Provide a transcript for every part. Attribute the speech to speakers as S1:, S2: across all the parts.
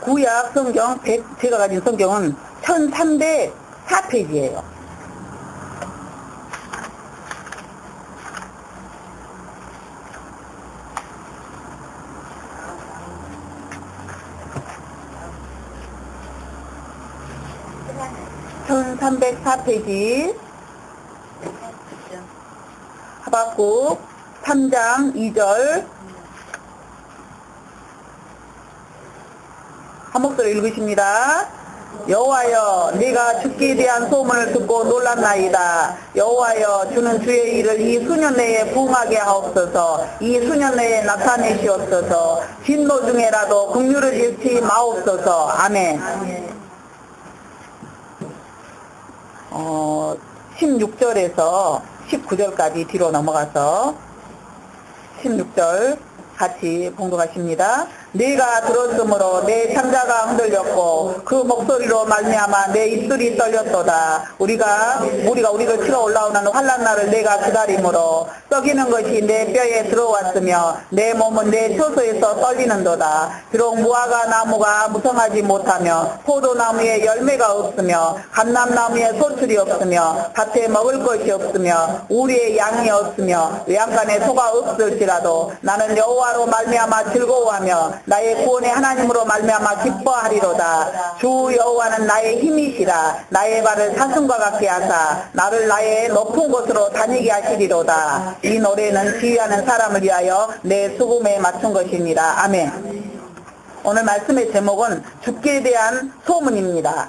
S1: 구약 성경 제가 가진 성경은 1304페이지예요. (1304페이지) 하박국 3장 2절 한 목소리 읽으십니다. 여호와여, 네가 죽기에 대한 소문을 듣고 놀랐나이다. 여호와여, 주는 주의 일을 이 수년 내에 부응하게 하옵소서. 이 수년 내에 나타내시옵소서. 진노 중에라도 긍휼을 잃지 마옵소서. 아멘. 16절에서 19절까지 뒤로 넘어가서 16절 같이 봉독하십니다. 네가 들었으므로 내 창자가 흔들렸고 그 목소리로 말미암아 내 입술이 떨렸도다. 우리가 우리를 치러 올라오는 환난 날을 내가 기다림으로 썩이는 것이 내 뼈에 들어왔으며 내 몸은 내 처소에서 떨리는도다. 비록 무화과 나무가 무성하지 못하며 포도나무에 열매가 없으며 감람나무에 소출이 없으며 밭에 먹을 것이 없으며 우리의 양이 없으며 외양간에 소가 없을지라도 나는 여호와로 말미암아 즐거워하며 나의 구원의 하나님으로 말미암아 기뻐하리로다. 주 여호와는 나의 힘이시라. 나의 발을 사슴과 같게 하사 나를 나의 높은 곳으로 다니게 하시리로다. 이 노래는 지휘하는 사람을 위하여 내 수금에 맞춘 것입니다. 아멘. 오늘 말씀의 제목은 죽기에 대한 소문입니다.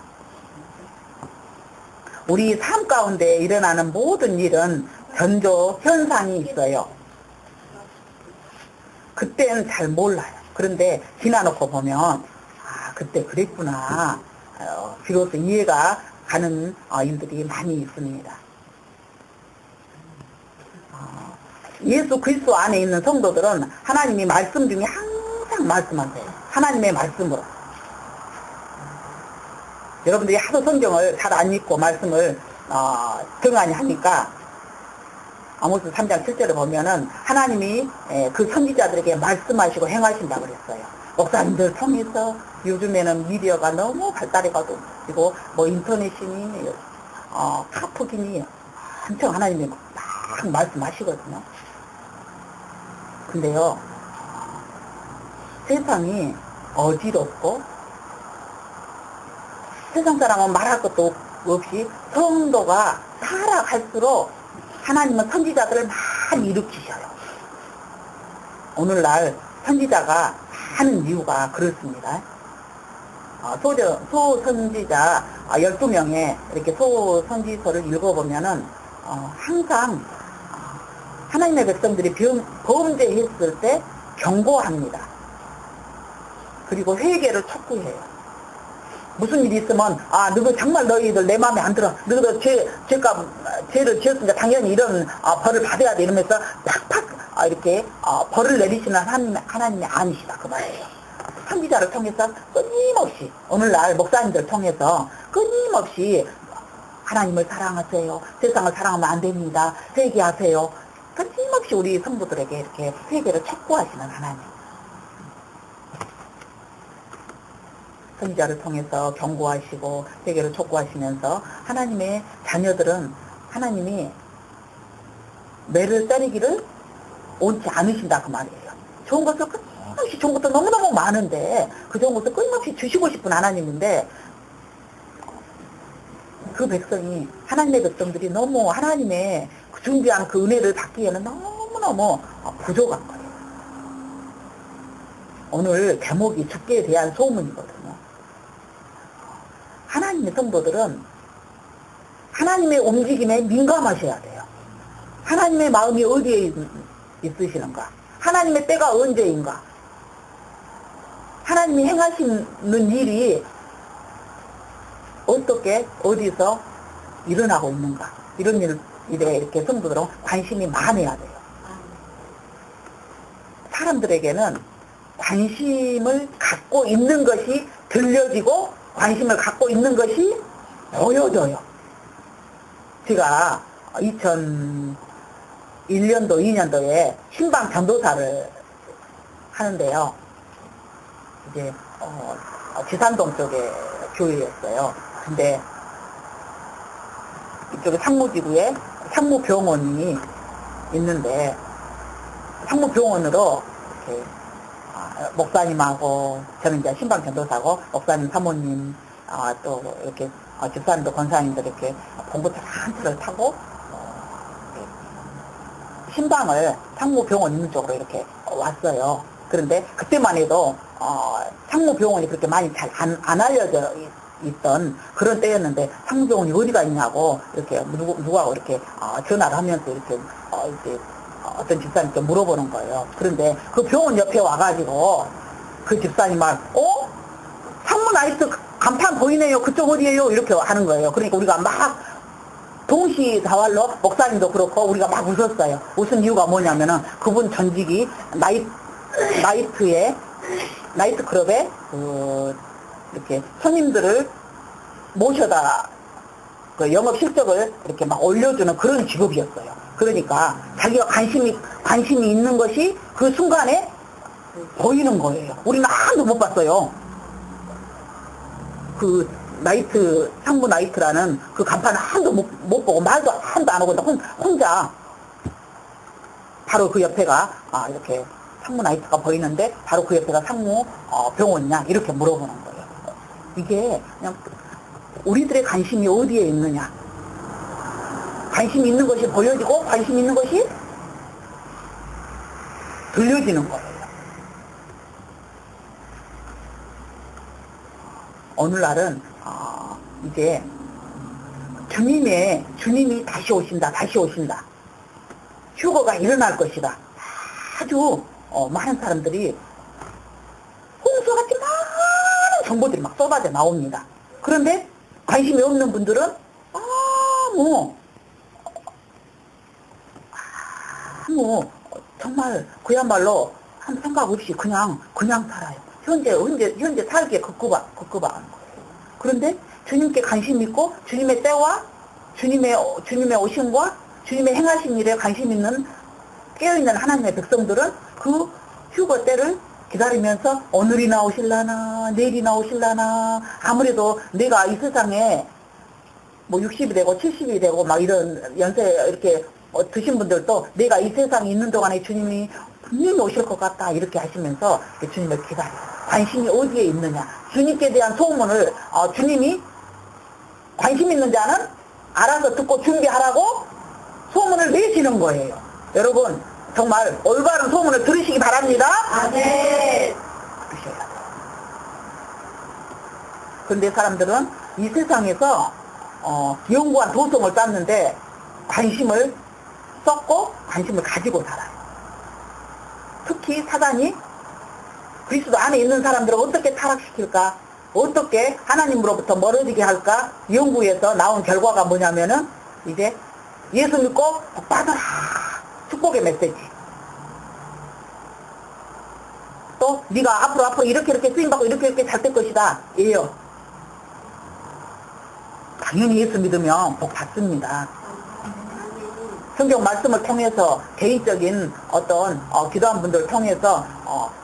S1: 우리 삶 가운데 일어나는 모든 일은 전조 현상이 있어요. 그때는 잘 몰라요. 그런데 지나놓고 보면 그때 그랬구나. 비로소 이해가 가는 일들이 많이 있습니다. 예수 그리스도 안에 있는 성도들은 하나님이 말씀 중에 항상 말씀하세요. 하나님의 말씀으로. 여러분들이 하도 성경을 잘 안 읽고 말씀을 등한히 하니까 아모스 3장 7절에 보면은 하나님이 그 선지자들에게 말씀하시고 행하신다고 그랬어요. 목사님들 통해서 요즘에는 미디어가 너무 발달해가지고 뭐 인터넷이니 카톡이니 한참 하나님이 막 말씀하시거든요. 근데요, 세상이 어지럽고 세상 사람은 말할 것도 없이 성도가 살아갈수록 하나님은 선지자들을 많이 일으키셔요. 오늘날 선지자가 많은 이유가 그렇습니다. 소선지자 12명의 이렇게 소선지서를 읽어보면은 항상 하나님의 백성들이 범죄했을 때 경고합니다. 그리고 회개를 촉구해요. 무슨 일이 있으면 너희 정말 너희들 내 마음에 안 들어. 너희들 죄를 지었으니까 당연히 이런 벌을 받아야 돼. 이러면서 팍팍 이렇게 벌을 내리시는 하나님이 아니시다 그 말이에요. 선지자를 통해서 끊임없이 오늘날 목사님들 통해서 끊임없이 하나님을 사랑하세요. 세상을 사랑하면 안 됩니다. 회개하세요. 끊임없이 우리 성도들에게 이렇게 회개를 촉구하시는 하나님. 선지자를 통해서 경고하시고 회개를 촉구하시면서 하나님의 자녀들은 하나님이 매를 때리기를 옳지 않으신다 그 말이에요. 좋은 것을 끊임없이 좋은 것도 너무너무 많은데 그 좋은 것을 끊임없이 주시고 싶은 하나님인데 그 백성이 하나님의 백성들이 너무 하나님의 준비한 그 은혜를 받기에는 너무너무 부족한 거예요. 오늘 제목이 죽기에 대한 소문이거든요. 하나님의 성도들은 하나님의 움직임에 민감하셔야 돼요. 하나님의 마음이 어디에 있으시는가? 하나님의 때가 언제인가? 하나님이 행하시는 일이 어떻게 어디서 일어나고 있는가? 이런 일에 이렇게 성도들은 관심이 많아야 돼요. 사람들에게는 관심을 갖고 있는 것이 들려지고 관심을 갖고 있는 것이 보여져요. 제가 2001년도, 2년도에 신방 전도사를 하는데요. 이제, 지산동 쪽에 교회였어요. 근데, 이쪽에 상무지구에 상무병원이 있는데, 상무병원으로, 이렇게, 목사님하고, 저는 이제 신방 전도사고, 목사님 사모님, 또, 이렇게, 집사님도 권사님들 이렇게, 봉고차 한 차를 타고, 신방을 상무병원 있는 쪽으로 이렇게 왔어요. 그런데 그때만 해도 상무병원이 그렇게 많이 잘 안 알려져 있던 그런 때였는데 상무병원이 어디가 있냐고 이렇게 누구하고 이렇게 전화를 하면서 이렇게 이제 어떤 집사님께 물어보는 거예요. 그런데 그 병원 옆에 와가지고 그 집사님 말, 상무나이트 간판 보이네요. 그쪽 어디예요? 이렇게 하는 거예요. 그러니까 우리가 막 동시다발로 목사님도 그렇고 우리가 막 웃었어요. 웃은 이유가 뭐냐면은 그분 전직이 나이트클럽에 이렇게 손님들을 모셔다 그 영업 실적을 이렇게 막 올려주는 그런 직업이었어요. 그러니까 자기가 관심이 있는 것이 그 순간에 보이는 거예요. 우리는 하나도 못 봤어요. 그 상무 나이트라는 그 간판을 한도 못 보고 말도 한도 안 하고 혼자 바로 그 옆에가 이렇게 상무 나이트가 보이는데 바로 그 옆에가 상무 병원이냐 이렇게 물어보는 거예요. 이게 그냥 우리들의 관심이 어디에 있느냐, 관심 있는 것이 보여지고 관심 있는 것이 들려지는 거예요. 오늘날은 이제 주님이 다시 오신다. 휴거가 일어날 것이다. 아주 많은 사람들이 홍수같이 많은 정보들이 막 쏟아져 나옵니다. 그런데 관심이 없는 분들은 정말 그야말로 한 생각 없이 그냥 살아요. 현재 살기에 급급한 거예요. 그런데 주님께 관심 있고 주님의 때와 주님의 오심과 주님의 행하신 일에 관심 있는 깨어있는 하나님의 백성들은 그 휴거 때를 기다리면서 오늘이나 오실라나 내일이나 오실라나 아무래도 내가 이 세상에 뭐 60이 되고 70이 되고 막 이런 연세 이렇게 드신 분들도 내가 이 세상에 있는 동안에 주님이 분명히 오실 것 같다 이렇게 하시면서 주님을 기다려요. 관심이 어디에 있느냐, 주님께 대한 소문을 주님이 관심 있는 자는 알아서 듣고 준비하라고 소문을 내시는 거예요. 여러분 정말 올바른 소문을 들으시기 바랍니다.
S2: 네.
S1: 들으셔야 돼요. 그런데 사람들은 이 세상에서 영구한 도성을 쌓는데 관심을 쏟고 관심을 가지고 살아요. 특히 사단이 그리스도 안에 있는 사람들을 어떻게 타락시킬까, 어떻게 하나님으로부터 멀어지게 할까 연구에서 나온 결과가 뭐냐면은 이제 예수 믿고 복 받아라, 축복의 메시지. 또 네가 앞으로 이렇게 쓰임받고 이렇게 잘 될 것이다 예요. 당연히 예수 믿으면 복 받습니다. 성경 말씀을 통해서 개인적인 어떤 기도한 분들을 통해서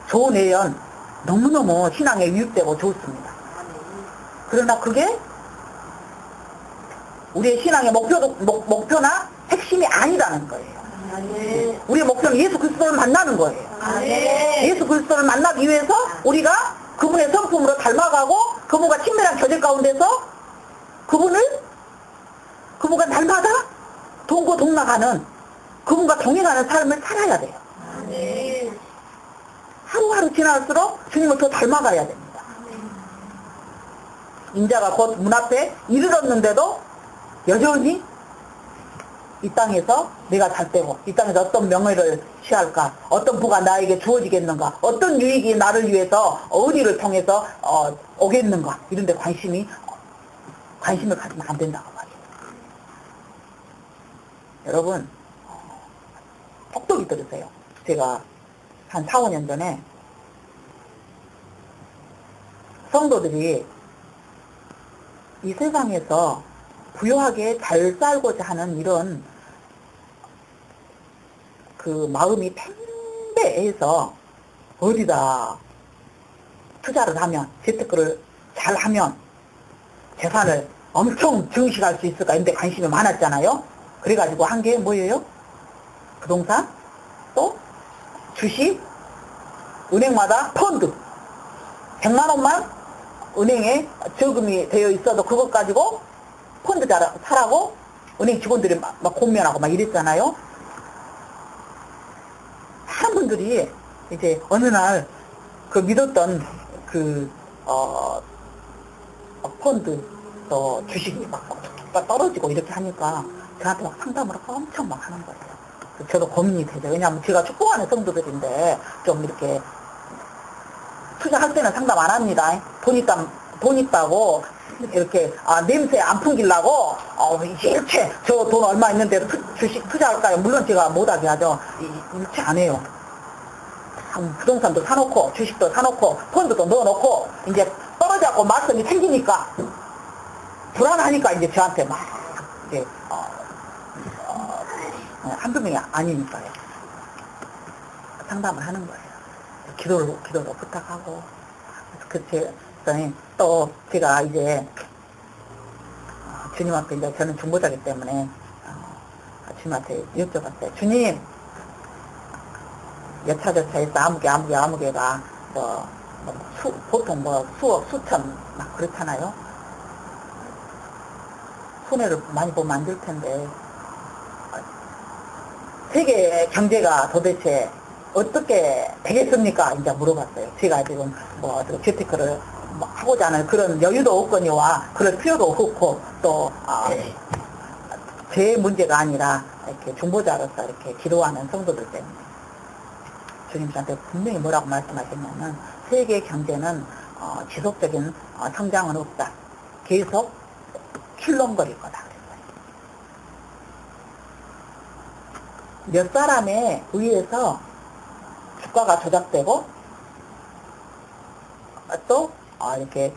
S1: 좋은 예언 너무너무 신앙에 유익되고 좋습니다. 그러나 그게 우리의 신앙의 목표나 핵심이 아니라는 거예요. 우리의 목표는 예수 그리스도를 만나는 거예요. 예수 그리스도를 만나기 위해서 우리가 그분의 성품으로 닮아가고 그분과 친밀한 교제 가운데서 그분과 날마다 동고동락하는 그분과 동행하는 삶을 살아야 돼요. 하루하루 지날수록 주님을 더 닮아가야 됩니다. 인자가 곧 문 앞에 이르렀는데도 여전히 이 땅에서 내가 잘 되고 이 땅에서 어떤 명예를 취할까, 어떤 부가 나에게 주어지겠는가, 어떤 유익이 나를 위해서 어디를 통해서 오겠는가, 이런 데 관심을 가지면 안 된다고 말이에요. 여러분 똑똑히 들으세요. 제가 한 4, 5년 전에 성도들이 이 세상에서 부유하게 잘 살고자 하는 이런 그 마음이 팽배해서 어디다 투자를 하면, 재테크를 잘 하면 재산을 엄청 증식할 수 있을까 이런데 관심이 많았잖아요. 그래가지고 한 게 뭐예요? 부동산, 또 주식, 은행마다 펀드 100만 원만 은행에 저금이 되어 있어도 그것 가지고 펀드 사라고 은행 직원들이 막 공면하고 막 이랬잖아요. 많은 분들이 이제 어느 날 그 믿었던 그 펀드 또 주식이 막 떨어지고 이렇게 하니까 저한테 막 상담을 엄청 막 하는 거예요. 저도 고민이 되죠. 왜냐하면 제가 축복하는 성도들인데 좀 이렇게 투자할 때는 상담 안 합니다. 돈 있다고 이렇게 냄새 안 풍기려고 일체 저 돈 얼마 있는데 주식 투자할까요? 물론 제가 못하게 하죠. 일체 안 해요. 부동산도 사놓고 주식도 사놓고 펀드도 넣어놓고 이제 떨어져갖고 말썽이 생기니까 불안하니까 이제 저한테 막 이제 한두 명이 아니니까요. 상담을 하는 거예요. 기도로 부탁하고. 그랬더니 또 제가 이제 주님한테 이제 저는 중보자이기 때문에 주님한테 여쭤봤어요. 주님, 여차저차해서 아무개가 보통 수억, 수천 막 그렇잖아요. 손해를 많이 보면 안 될 텐데 세계 경제가 도대체 어떻게 되겠습니까? 이제 물어봤어요. 제가 지금 재테크를 하고자 하는 그런 여유도 없거니와 그럴 필요도 없고 또 제 문제가 아니라 이렇게 중보자로서 이렇게 기도하는 성도들 때문에 주님 저한테 분명히 뭐라고 말씀하셨냐면 세계 경제는 지속적인 성장은 없다. 계속 킬렁거릴 거다. 몇 사람에 의해서 주가가 조작되고 또 이렇게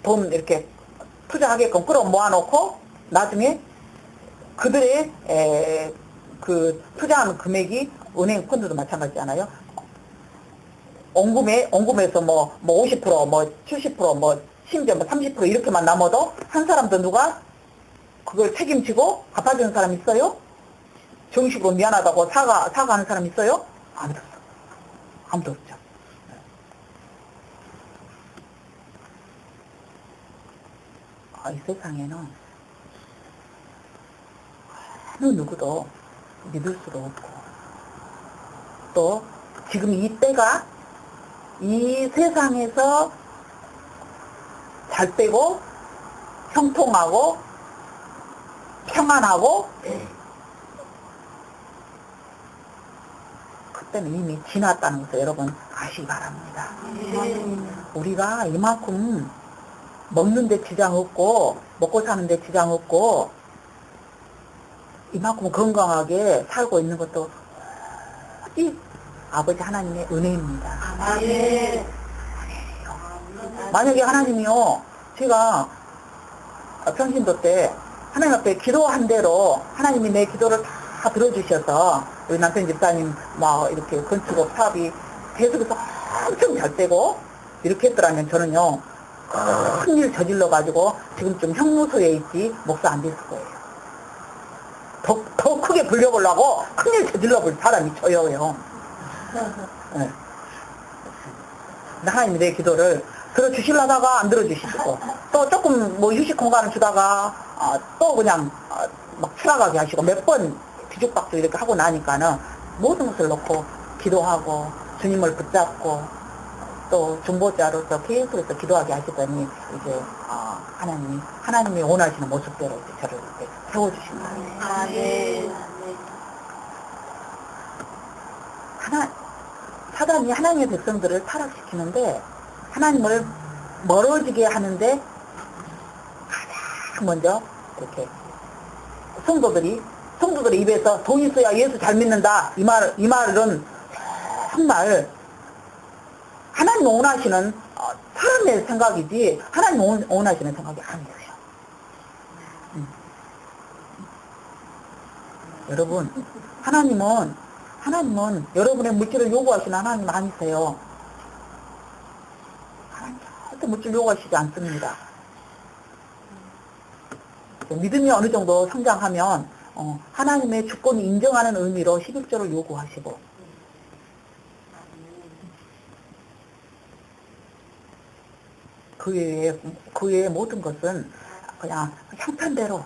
S1: 돈 이렇게 투자하게끔 끌어 모아놓고 나중에 그들의 그 투자하는 금액이 은행 펀드도 마찬가지잖아요. 원금에서 50%, 70%, 심지어 30% 이렇게만 남아도 한 사람도 누가 그걸 책임지고 갚아주는 사람 있어요? 정식으로 미안하다고 사과하는 사람 있어요? 아무도 없어. 아무도 없죠. 이 세상에는 어느 누구도 믿을 수도 없고 또 지금 이 때가 이 세상에서 잘 되고 형통하고 평안하고 그때는 이미 지났다는 것을 여러분 아시기 바랍니다. 우리가 이만큼 먹는 데 지장 없고 먹고 사는 데 지장 없고 이만큼 건강하게 살고 있는 것도 오직 아버지 하나님의 은혜입니다.
S2: 아멘.
S1: 만약에 하나님이요 제가 평신도 때 하나님 앞에 기도한 대로 하나님이 내 기도를 다 들어주셔서 우리 남편 집사님 막 이렇게 건축업 사업이 계속해서 엄청 잘 되고 이렇게 했더라면 저는요 큰일 저질러 가지고 지금 좀 형무소에 있지 목사 안 됐을 거예요. 더 크게 불려보려고 큰일 저질러 볼 사람이 저예요. 네. 하나님이 내 기도를 들어주시려다가 안 들어주시고 또 조금 휴식 공간을 주다가 또 그냥 막 추락하게 하시고 몇 번 뒤죽박죽 이렇게 하고 나니까는 모든 것을 놓고 기도하고 주님을 붙잡고 또 중보자로서 계속해서 기도하게 하시더니 이제 하나님이 원하시는 모습대로 이제 저를 이렇게 세워주신다.
S2: 아멘.
S1: 사단이 하나님의 백성들을 타락시키는데 하나님을 멀어지게 하는데 가장 먼저 이렇게 성도들의 입에서 돈 있어야 예수 잘 믿는다 이 말은 정말 하나님 원하시는 사람의 생각이지 하나님 원하시는 생각이 아니에요. 여러분 하나님은 여러분의 물질을 요구하시는 하나님 아니세요. 절대 물질 요구하시지 않습니다. 믿음이 어느 정도 성장하면 하나님의 주권을 인정하는 의미로 11조를 요구하시고 그 외에 모든 것은 그냥 형편대로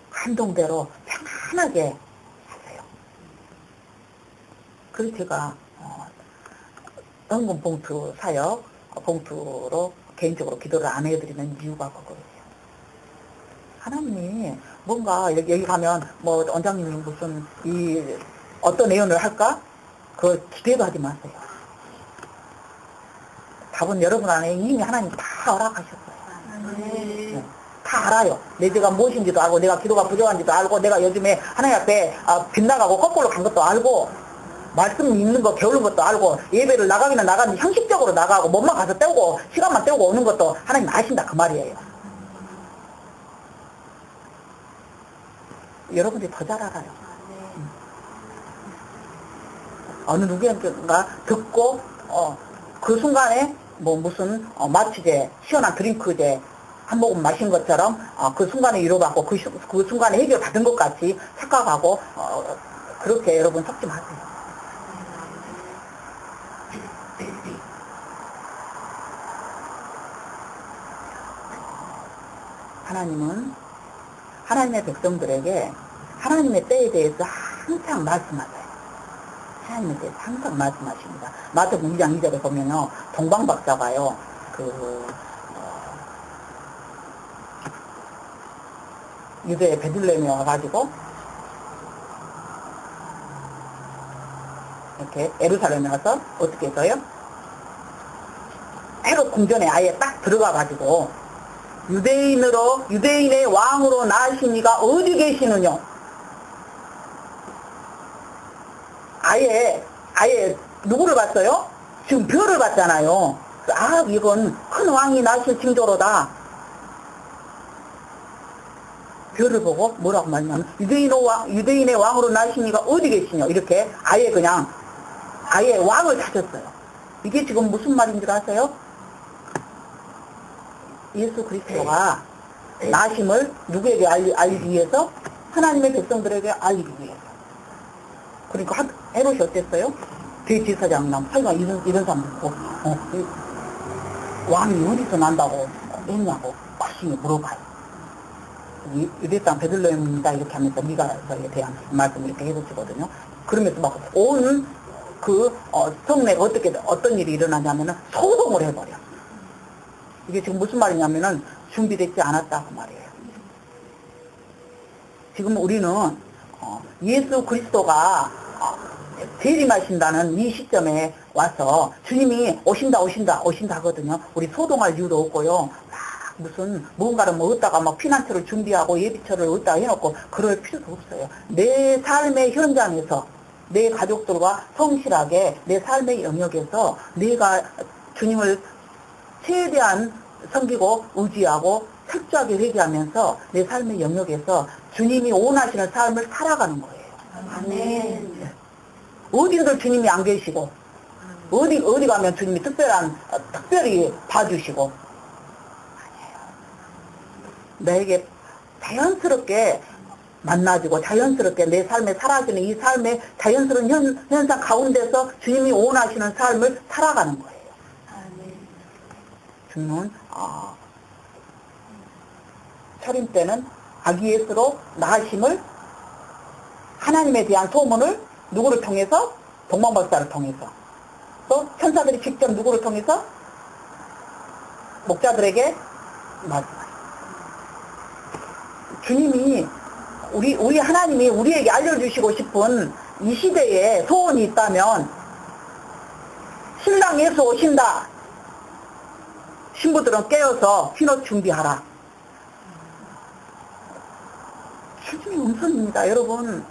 S1: 감동대로 편안하게 하세요. 그래서 제가 헌금 봉투 사역 봉투로 개인적으로 기도를 안 해드리는 이유가 그거예요. 하나님이 뭔가 여기 가면 뭐 원장님이 무슨 어떤 내용을 할까? 그걸 기대도 하지 마세요. 답은 여러분 안에 이미 하나님 다 허락하셨어요. 네. 다 알아요. 내 죄가 무엇인지도 알고 내가 기도가 부족한지도 알고 내가 요즘에 하나님 앞에 빗나가고 거꾸로 간 것도 알고 말씀 읽는 거 배우는 것도 알고 예배를 나가기는 나가는데 형식적으로 나가고 몸만 가서 때우고 시간만 때우고 오는 것도 하나님 아신다 그 말이에요. 여러분들이 더 잘 알아요. 어느 누구인가 듣고 그 순간에 뭐 무슨 마취제 시원한 드링크제 한 모금 마신 것처럼 그 순간에 위로받고 그 순간에 해결 받은 것 같이 착각하고 그렇게 여러분 섞지 마세요. 하나님은 하나님의 백성들에게 하나님의 때에 대해서 항상 말씀하세요. 하나님에 대해서 항상 말씀하십니다. 마태복음 2장 2절에 보면요, 동방박사가요, 유대 베들레헴에 와가지고 이렇게 예루살렘에 와서 어떻게 해서요? 헤롯 궁전에 아예 딱 들어가가지고 유대인의 왕으로 나으신 이가 어디 계시느냐? 아예 누구를 봤어요? 지금 별을 봤잖아요. 이건 큰 왕이 나실 징조로다. 별을 보고 뭐라고 말하냐면 유대인의 왕으로 나신 이가 어디 계시냐? 이렇게 아예 왕을 찾았어요. 이게 지금 무슨 말인 줄 아세요? 예수 그리스도가 나심을 누구에게 알리기 위해서? 하나님의 백성들에게 알리기 위해서. 그러니까 헤롯이 어땠어요? 대제사장이랑 설마 이런 사람 듣고 왕이 어디서 난다고 했냐고 확실히 물어봐요. 유대 땅 베들레헴입니다 이렇게 하면서 미가서에 대한 말씀을 이렇게 해주거든요. 그러면서 막 온 성내가 어떤 일이 일어나냐면은 소동을 해버려. 이게 지금 무슨 말이냐면은 준비되지 않았다고 말이에요. 지금 우리는 예수 그리스도가 재림하신다는 이 시점에 와서 주님이 오신다 하거든요. 우리 소동할 이유도 없고요. 무슨 뭔가를 뭐 얻다가 막 피난처를 준비하고 예비처를 얻다 해놓고 그럴 필요도 없어요. 내 삶의 현장에서 내 가족들과 성실하게 내 삶의 영역에서 내가 주님을 최대한 섬기고 의지하고 철저하게 회개하면서 내 삶의 영역에서 주님이 원하시는 삶을 살아가는 거예요.
S2: 아멘.
S1: 어딘들 주님이 안 계시고 어디 가면 주님이 특별히 봐주시고 나에게 자연스럽게 만나지고 자연스럽게 내 삶에 사라지는 이 삶의 자연스러운 현상 가운데서 주님이 원하시는 삶을 살아가는 거예요. 주님은 철임 때는 아기 예수로 나으심을 하나님에 대한 소문을 누구를 통해서? 동방박사를 통해서. 또 천사들이 직접 누구를 통해서? 목자들에게 말씀하세요. 주님이 우리 하나님이 우리에게 알려주시고 싶은 이 시대에 소원이 있다면 신랑 예수 오신다. 신부들은 깨어서 휘옷 준비하라. 주님의 음성입니다. 여러분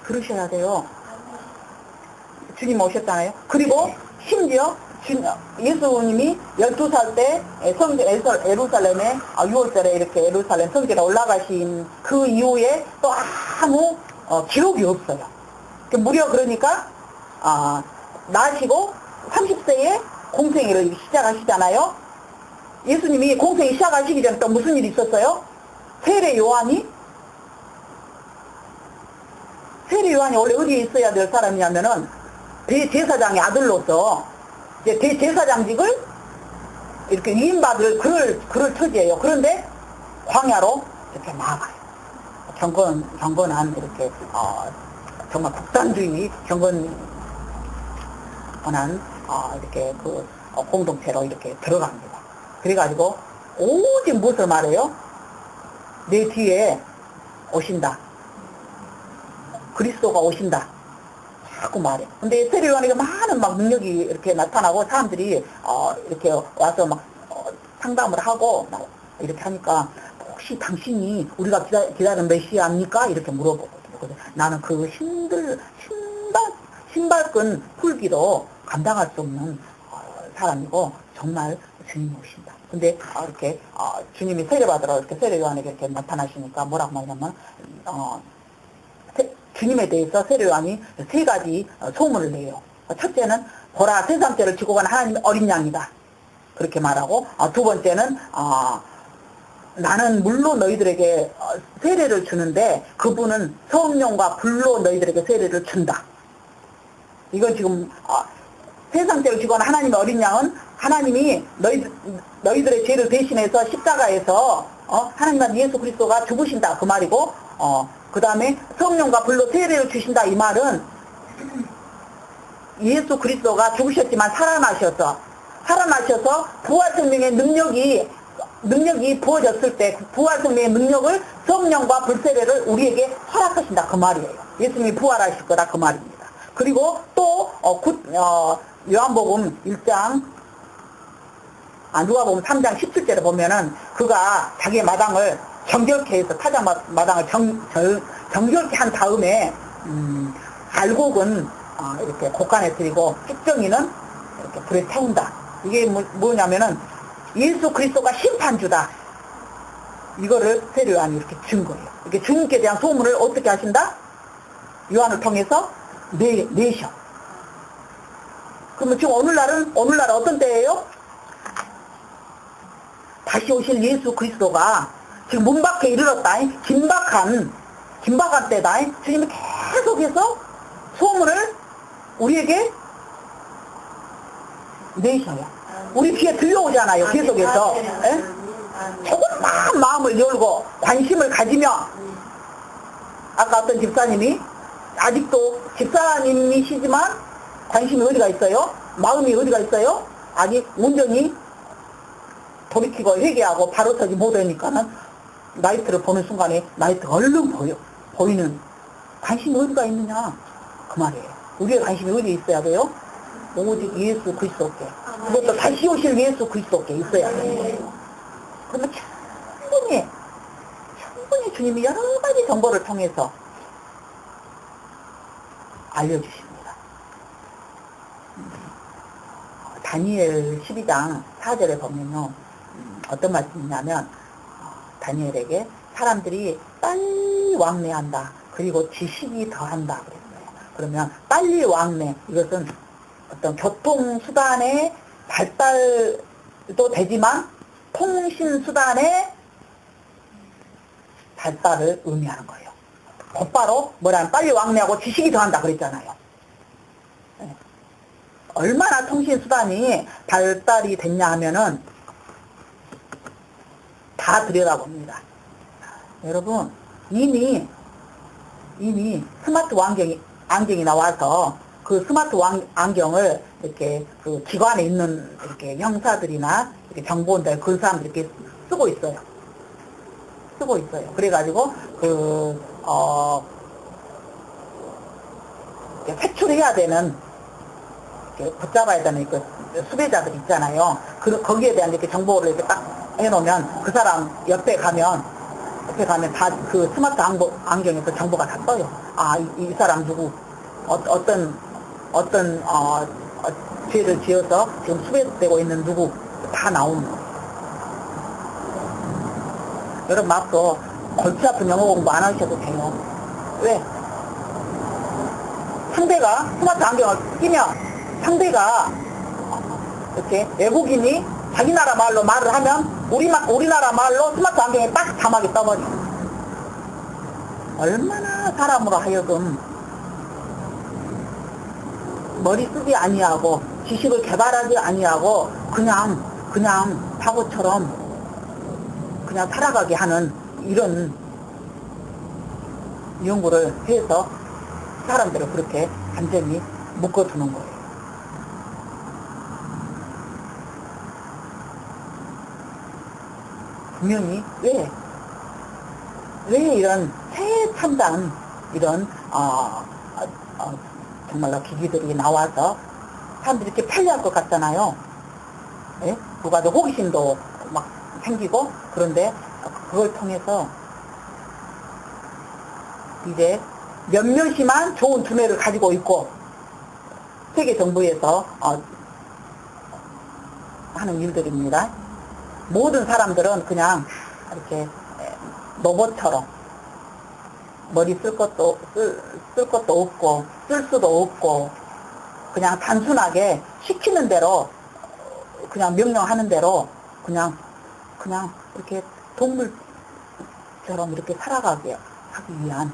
S1: 들으셔야 돼요. 주님 오셨잖아요. 그리고 심지어 예수님이 12살 때 예루살렘에 6월달에 이렇게 예루살렘 성전에 올라가신 그 이후에 또 아무 기록이 없어요. 무려 그러니까 나시고 30세에 공생애를 시작하시잖아요. 예수님이 공생이 시작하시기 전에 또 무슨 일이 있었어요? 세례 요한이 원래 어디에 있어야 될 사람이냐면은 대제사장의 아들로서 이제 대제사장직을 이렇게 위임받을 그럴 처지예요. 그런데 광야로 이렇게 나가요. 경건한 이렇게 정말 국산주의 경건한 이렇게 그 공동체로 이렇게 들어갑니다. 그래가지고 오직 무엇을 말해요? 내 뒤에 오신다. 그리스도가 오신다. 자꾸 말해. 근데 세례 요한에게 많은 막 능력이 이렇게 나타나고 사람들이 이렇게 와서 막 상담을 하고 막 이렇게 하니까 혹시 당신이 우리가 기다리는 메시아입니까? 이렇게 물어보거든요. 그래서 나는 그 신발끈 풀기도 감당할 수 없는 사람이고 정말 주님이 오신다. 근데 이렇게 주님이 세례받으러 이렇게 세례 요한에게 이렇게 나타나시니까 뭐라고 말하냐면 주님에 대해서 세례 요한이 세 가지 소문을 내요. 첫째는 보라 세상 죄를 지고 간 하나님의 어린 양이다. 그렇게 말하고 두 번째는 나는 물로 너희들에게 세례를 주는데 그분은 성령과 불로 너희들에게 세례를 준다. 이건 지금 세상 죄를 지고 간 하나님의 어린 양은 하나님이 너희들의 죄를 대신해서 십자가에서 하나님과 예수 그리스도가 죽으신다 그 말이고 그 다음에 성령과 불로 세례를 주신다 이 말은 예수 그리스도가 죽으셨지만 살아나셔서 부활 생명의 능력이 부어졌을 때 부활 생명의 능력을 성령과 불세례를 우리에게 허락하신다 그 말이에요. 예수님이 부활하실 거다 그 말입니다. 그리고 또 요한복음 1장 누가복음 3장 17절에 보면은 그가 자기의 마당을 정결케 해서 타작 마당을 정결케 한 다음에 알곡은 이렇게 곳간에 들이고 쭉정이는 이렇게 불에 태운다. 이게 뭐냐면은 예수 그리스도가 심판주다. 이거를 세례 요한이 이렇게 준 거예요. 이렇게 주님께 대한 소문을 어떻게 하신다? 요한을 통해서 내셔. 그러면 지금 오늘날은 어떤 때예요? 다시 오실 예수 그리스도가 지금 문 밖에 이르렀다. 긴박한 때다. 주님이 계속해서 소문을 우리에게 내셔요. 우리 귀에 들려오잖아요. 계속해서. 조금만 마음을 열고 관심을 가지며 아까 어떤 집사님이 아직도 집사님이시지만 관심이 어디가 있어요? 마음이 어디가 있어요? 아직 온전히 돌이키고 회개하고 바로 서지 못하니까는 나이트를 보는 순간에 나이트가 얼른 보이는 관심이 어디가 있느냐 그 말이에요. 우리의 관심이 어디에 있어야 돼요? 오직 예수 그리스도께, 그것도 다시 오실 예수 그리스도께 있어야 되는 거예요. 그러면 충분히 주님이 여러 가지 정보를 통해서 알려주십니다. 다니엘 12장 4절에 보면요, 어떤 말씀이냐면 다니엘에게 사람들이 빨리 왕래한다. 그리고 지식이 더한다 그랬어요. 그러면 빨리 왕래, 이것은 어떤 교통수단의 발달도 되지만 통신수단의 발달을 의미하는 거예요. 곧바로 뭐라면 빨리 왕래하고 지식이 더한다 그랬잖아요. 얼마나 통신수단이 발달이 됐냐 하면은 다 들여다봅니다. 여러분, 이미 스마트 안경이 나와서 그 스마트 안경을 이렇게 그 기관에 있는 이렇게 형사들이나 이렇게 정보원들 그 사람들이 이렇게 쓰고 있어요. 그래가지고 회출해야 되는, 이렇게 붙잡아야 되는 그 수배자들 있잖아요. 거기에 대한 이렇게 정보를 이렇게 딱 해놓으면 그 사람 옆에 가면 다 그 스마트 안경에서 정보가 다 떠요. 이 사람 누구 어떤 죄를 지어서 지금 수배되고 있는 누구 다 나오는 거예요. 여러분 앞으로 골치 아픈 영어 공부 안 하셔도 돼요. 왜? 상대가 스마트 안경을 끼면 상대가 이렇게 외국인이 자기 나라 말로 말을 하면 우리나라 말로 스마트 안경에 딱 자막이 떠버려. 얼마나 사람으로 하여금 머리 쓰지 아니하고 지식을 개발하지 아니하고 그냥 바보처럼 그냥 살아가게 하는 이런 연구를 해서 사람들을 그렇게 완전히 묶어두는 거예요. 분명히 왜 이런 최첨단 이런 정말로 기기들이 나와서 사람들이 이렇게 편리할 것 같잖아요. 예? 누가도 호기심도 막 생기고. 그런데 그걸 통해서 이제 몇몇이만 좋은 두뇌를 가지고 있고 세계 정부에서 하는 일들입니다. 모든 사람들은 그냥 이렇게 로봇처럼 머리 쓸 것도 없고 쓸 수도 없고 그냥 단순하게 시키는 대로 그냥 명령하는 대로 그냥 이렇게 동물처럼 이렇게 살아가게 하기 위한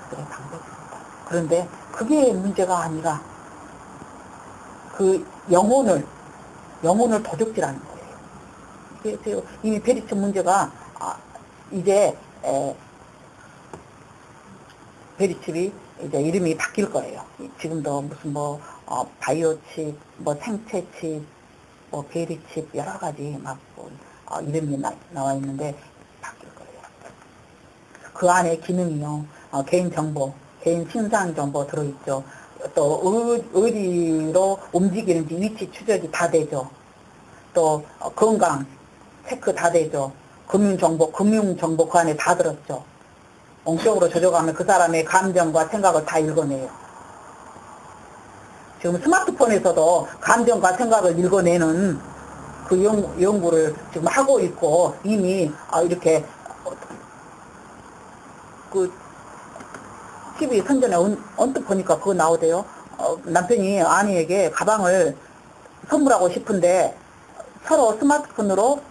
S1: 그들의 방법입니다. 그런데 그게 문제가 아니라 그 영혼을 도적질하는 거예요. 이게 이미 베리츠 문제가 이제 베리칩이 이제 이름이 바뀔 거예요. 지금도 무슨 바이오칩, 생체칩, 베리칩 여러 가지 막 이름이 나와 있는데 바뀔 거예요. 그 안에 기능이요. 개인 정보, 개인 신상 정보 들어있죠. 또 어디로 움직이는지 위치 추적이 다 되죠. 또 건강 체크 다 되죠. 금융정보 그 안에 다 들었죠. 엉쪽으로 조져가면 그 사람의 감정과 생각을 다 읽어내요. 지금 스마트폰에서도 감정과 생각을 읽어내는 그 연구를 지금 하고 있고, 이미 이렇게 그 TV 선전에 언뜻 보니까 그거 나오대요. 남편이 아내에게 가방을 선물하고 싶은데 서로 스마트폰으로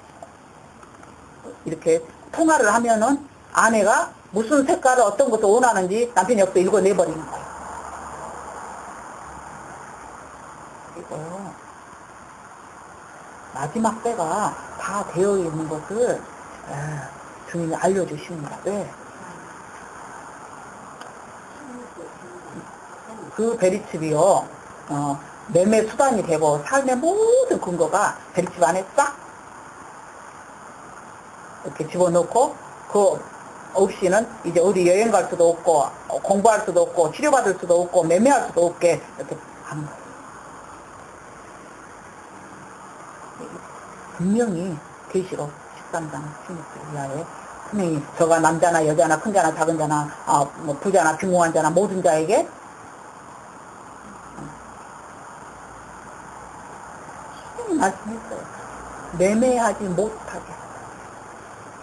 S1: 이렇게 통화를 하면은 아내가 무슨 색깔을 어떤 것을 원하는지 남편이 옆에 읽어내버리는 거예요. 이거요. 마지막 때가 다 되어 있는 것을 주님이 알려주십니다. 왜? 그 베리칩이요, 매매 수단이 되고 삶의 모든 근거가 베리칩 안에 싹 이렇게 집어넣고, 그 없이는 이제 어디 여행 갈 수도 없고, 공부할 수도 없고, 치료받을 수도 없고, 매매할 수도 없게 이렇게 하는 거예요. 분명히 계시록 13장 16절 이하에 분명히 저가 남자나 여자나 큰 자나 작은 자나 부자나 빈곤한 자나 모든 자에게 분명히 말씀했어요. 매매하지 못하게.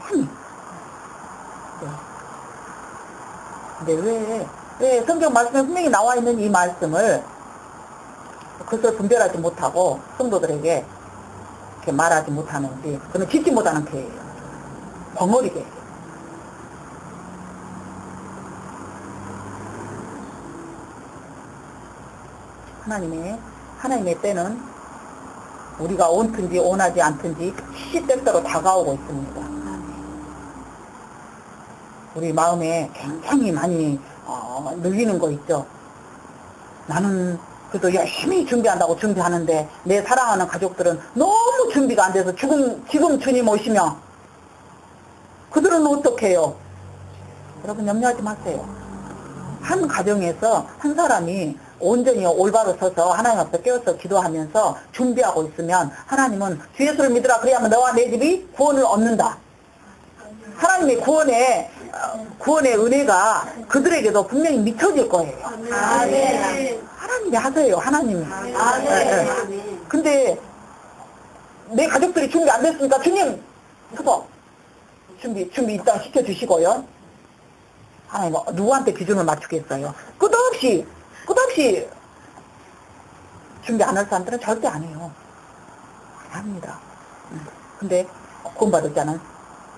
S1: 아니. 근데 왜 성경 말씀에 분명히 나와 있는 이 말씀을 그것을 분별하지 못하고 성도들에게 이렇게 말하지 못하는지, 그러면 짓지 못하는 죄예요. 벙어리게. 하나님의 때는 우리가 원든지 원하지 않든지 시시때때로 다가오고 있습니다. 우리 마음에 굉장히 많이 늘리는 거 있죠. 나는 그래도 열심히 준비하는데 내 사랑하는 가족들은 너무 준비가 안 돼서 지금 주님 오시면 그들은 어떻게 해요? 여러분 염려하지 마세요. 한 가정에서 한 사람이 온전히 올바로 서서 하나님 앞에 깨어서 기도하면서 준비하고 있으면 하나님은 주 예수를 믿으라 그래야만 너와 내 집이 구원을 얻는다. 하나님의 구원의 은혜가 그들에게도 분명히 미쳐질 거예요.
S2: 아멘.
S1: 하나님이 하세요. 하나님이.
S2: 아멘.
S1: 근데 내 가족들이 준비 안 됐으니까 주님 그거 준비 일단 시켜주시고요. 하나님 누구한테 기준을 맞추겠어요. 끝없이 준비 안 할 사람들은 절대 안 해요. 안 합니다. 근데 구원받을 자는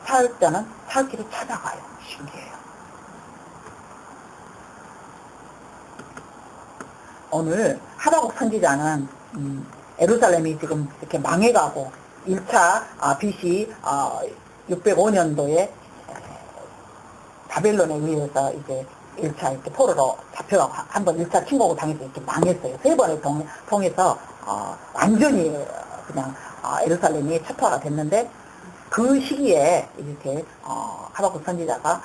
S1: 살 길을 찾아가요. 신기해요. 오늘 하박국 선지자는 예루살렘이 지금 이렇게 망해가고 1차 BC 605년도에 바벨론에 의해서 이제 1차 이렇게 포로로 잡혀가고 한번 1차 침공을 당해서 이렇게 망했어요. 3번을 통해서 완전히 그냥 예루살렘이 체포가 됐는데 그 시기에 이렇게 하박국 선지자가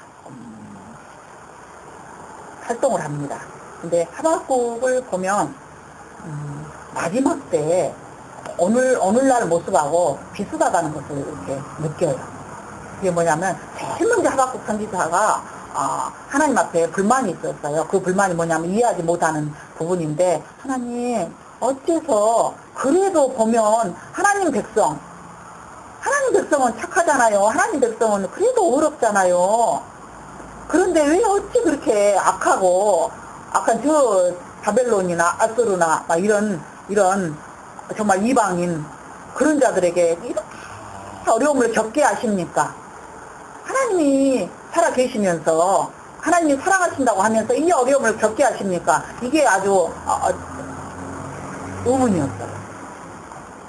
S1: 활동을 합니다. 근데 하박국을 보면 마지막 때 오늘날 모습하고 비슷하다는 것을 이렇게 느껴요. 그게 뭐냐면 제일 먼저 하박국 선지자가 하나님 앞에 불만이 있었어요. 그 불만이 뭐냐면 이해하지 못하는 부분인데, 하나님 어째서 그래도 보면 하나님 백성은 착하잖아요. 하나님 백성은 그래도 어렵잖아요. 그런데 왜 어찌 그렇게 악한 저 바벨론이나 아수르나 막 이런 정말 이방인 그런 자들에게 이렇게 어려움을 겪게 하십니까? 하나님이 살아 계시면서 하나님이 사랑하신다고 하면서 이 어려움을 겪게 하십니까? 이게 아주 의문이었어요.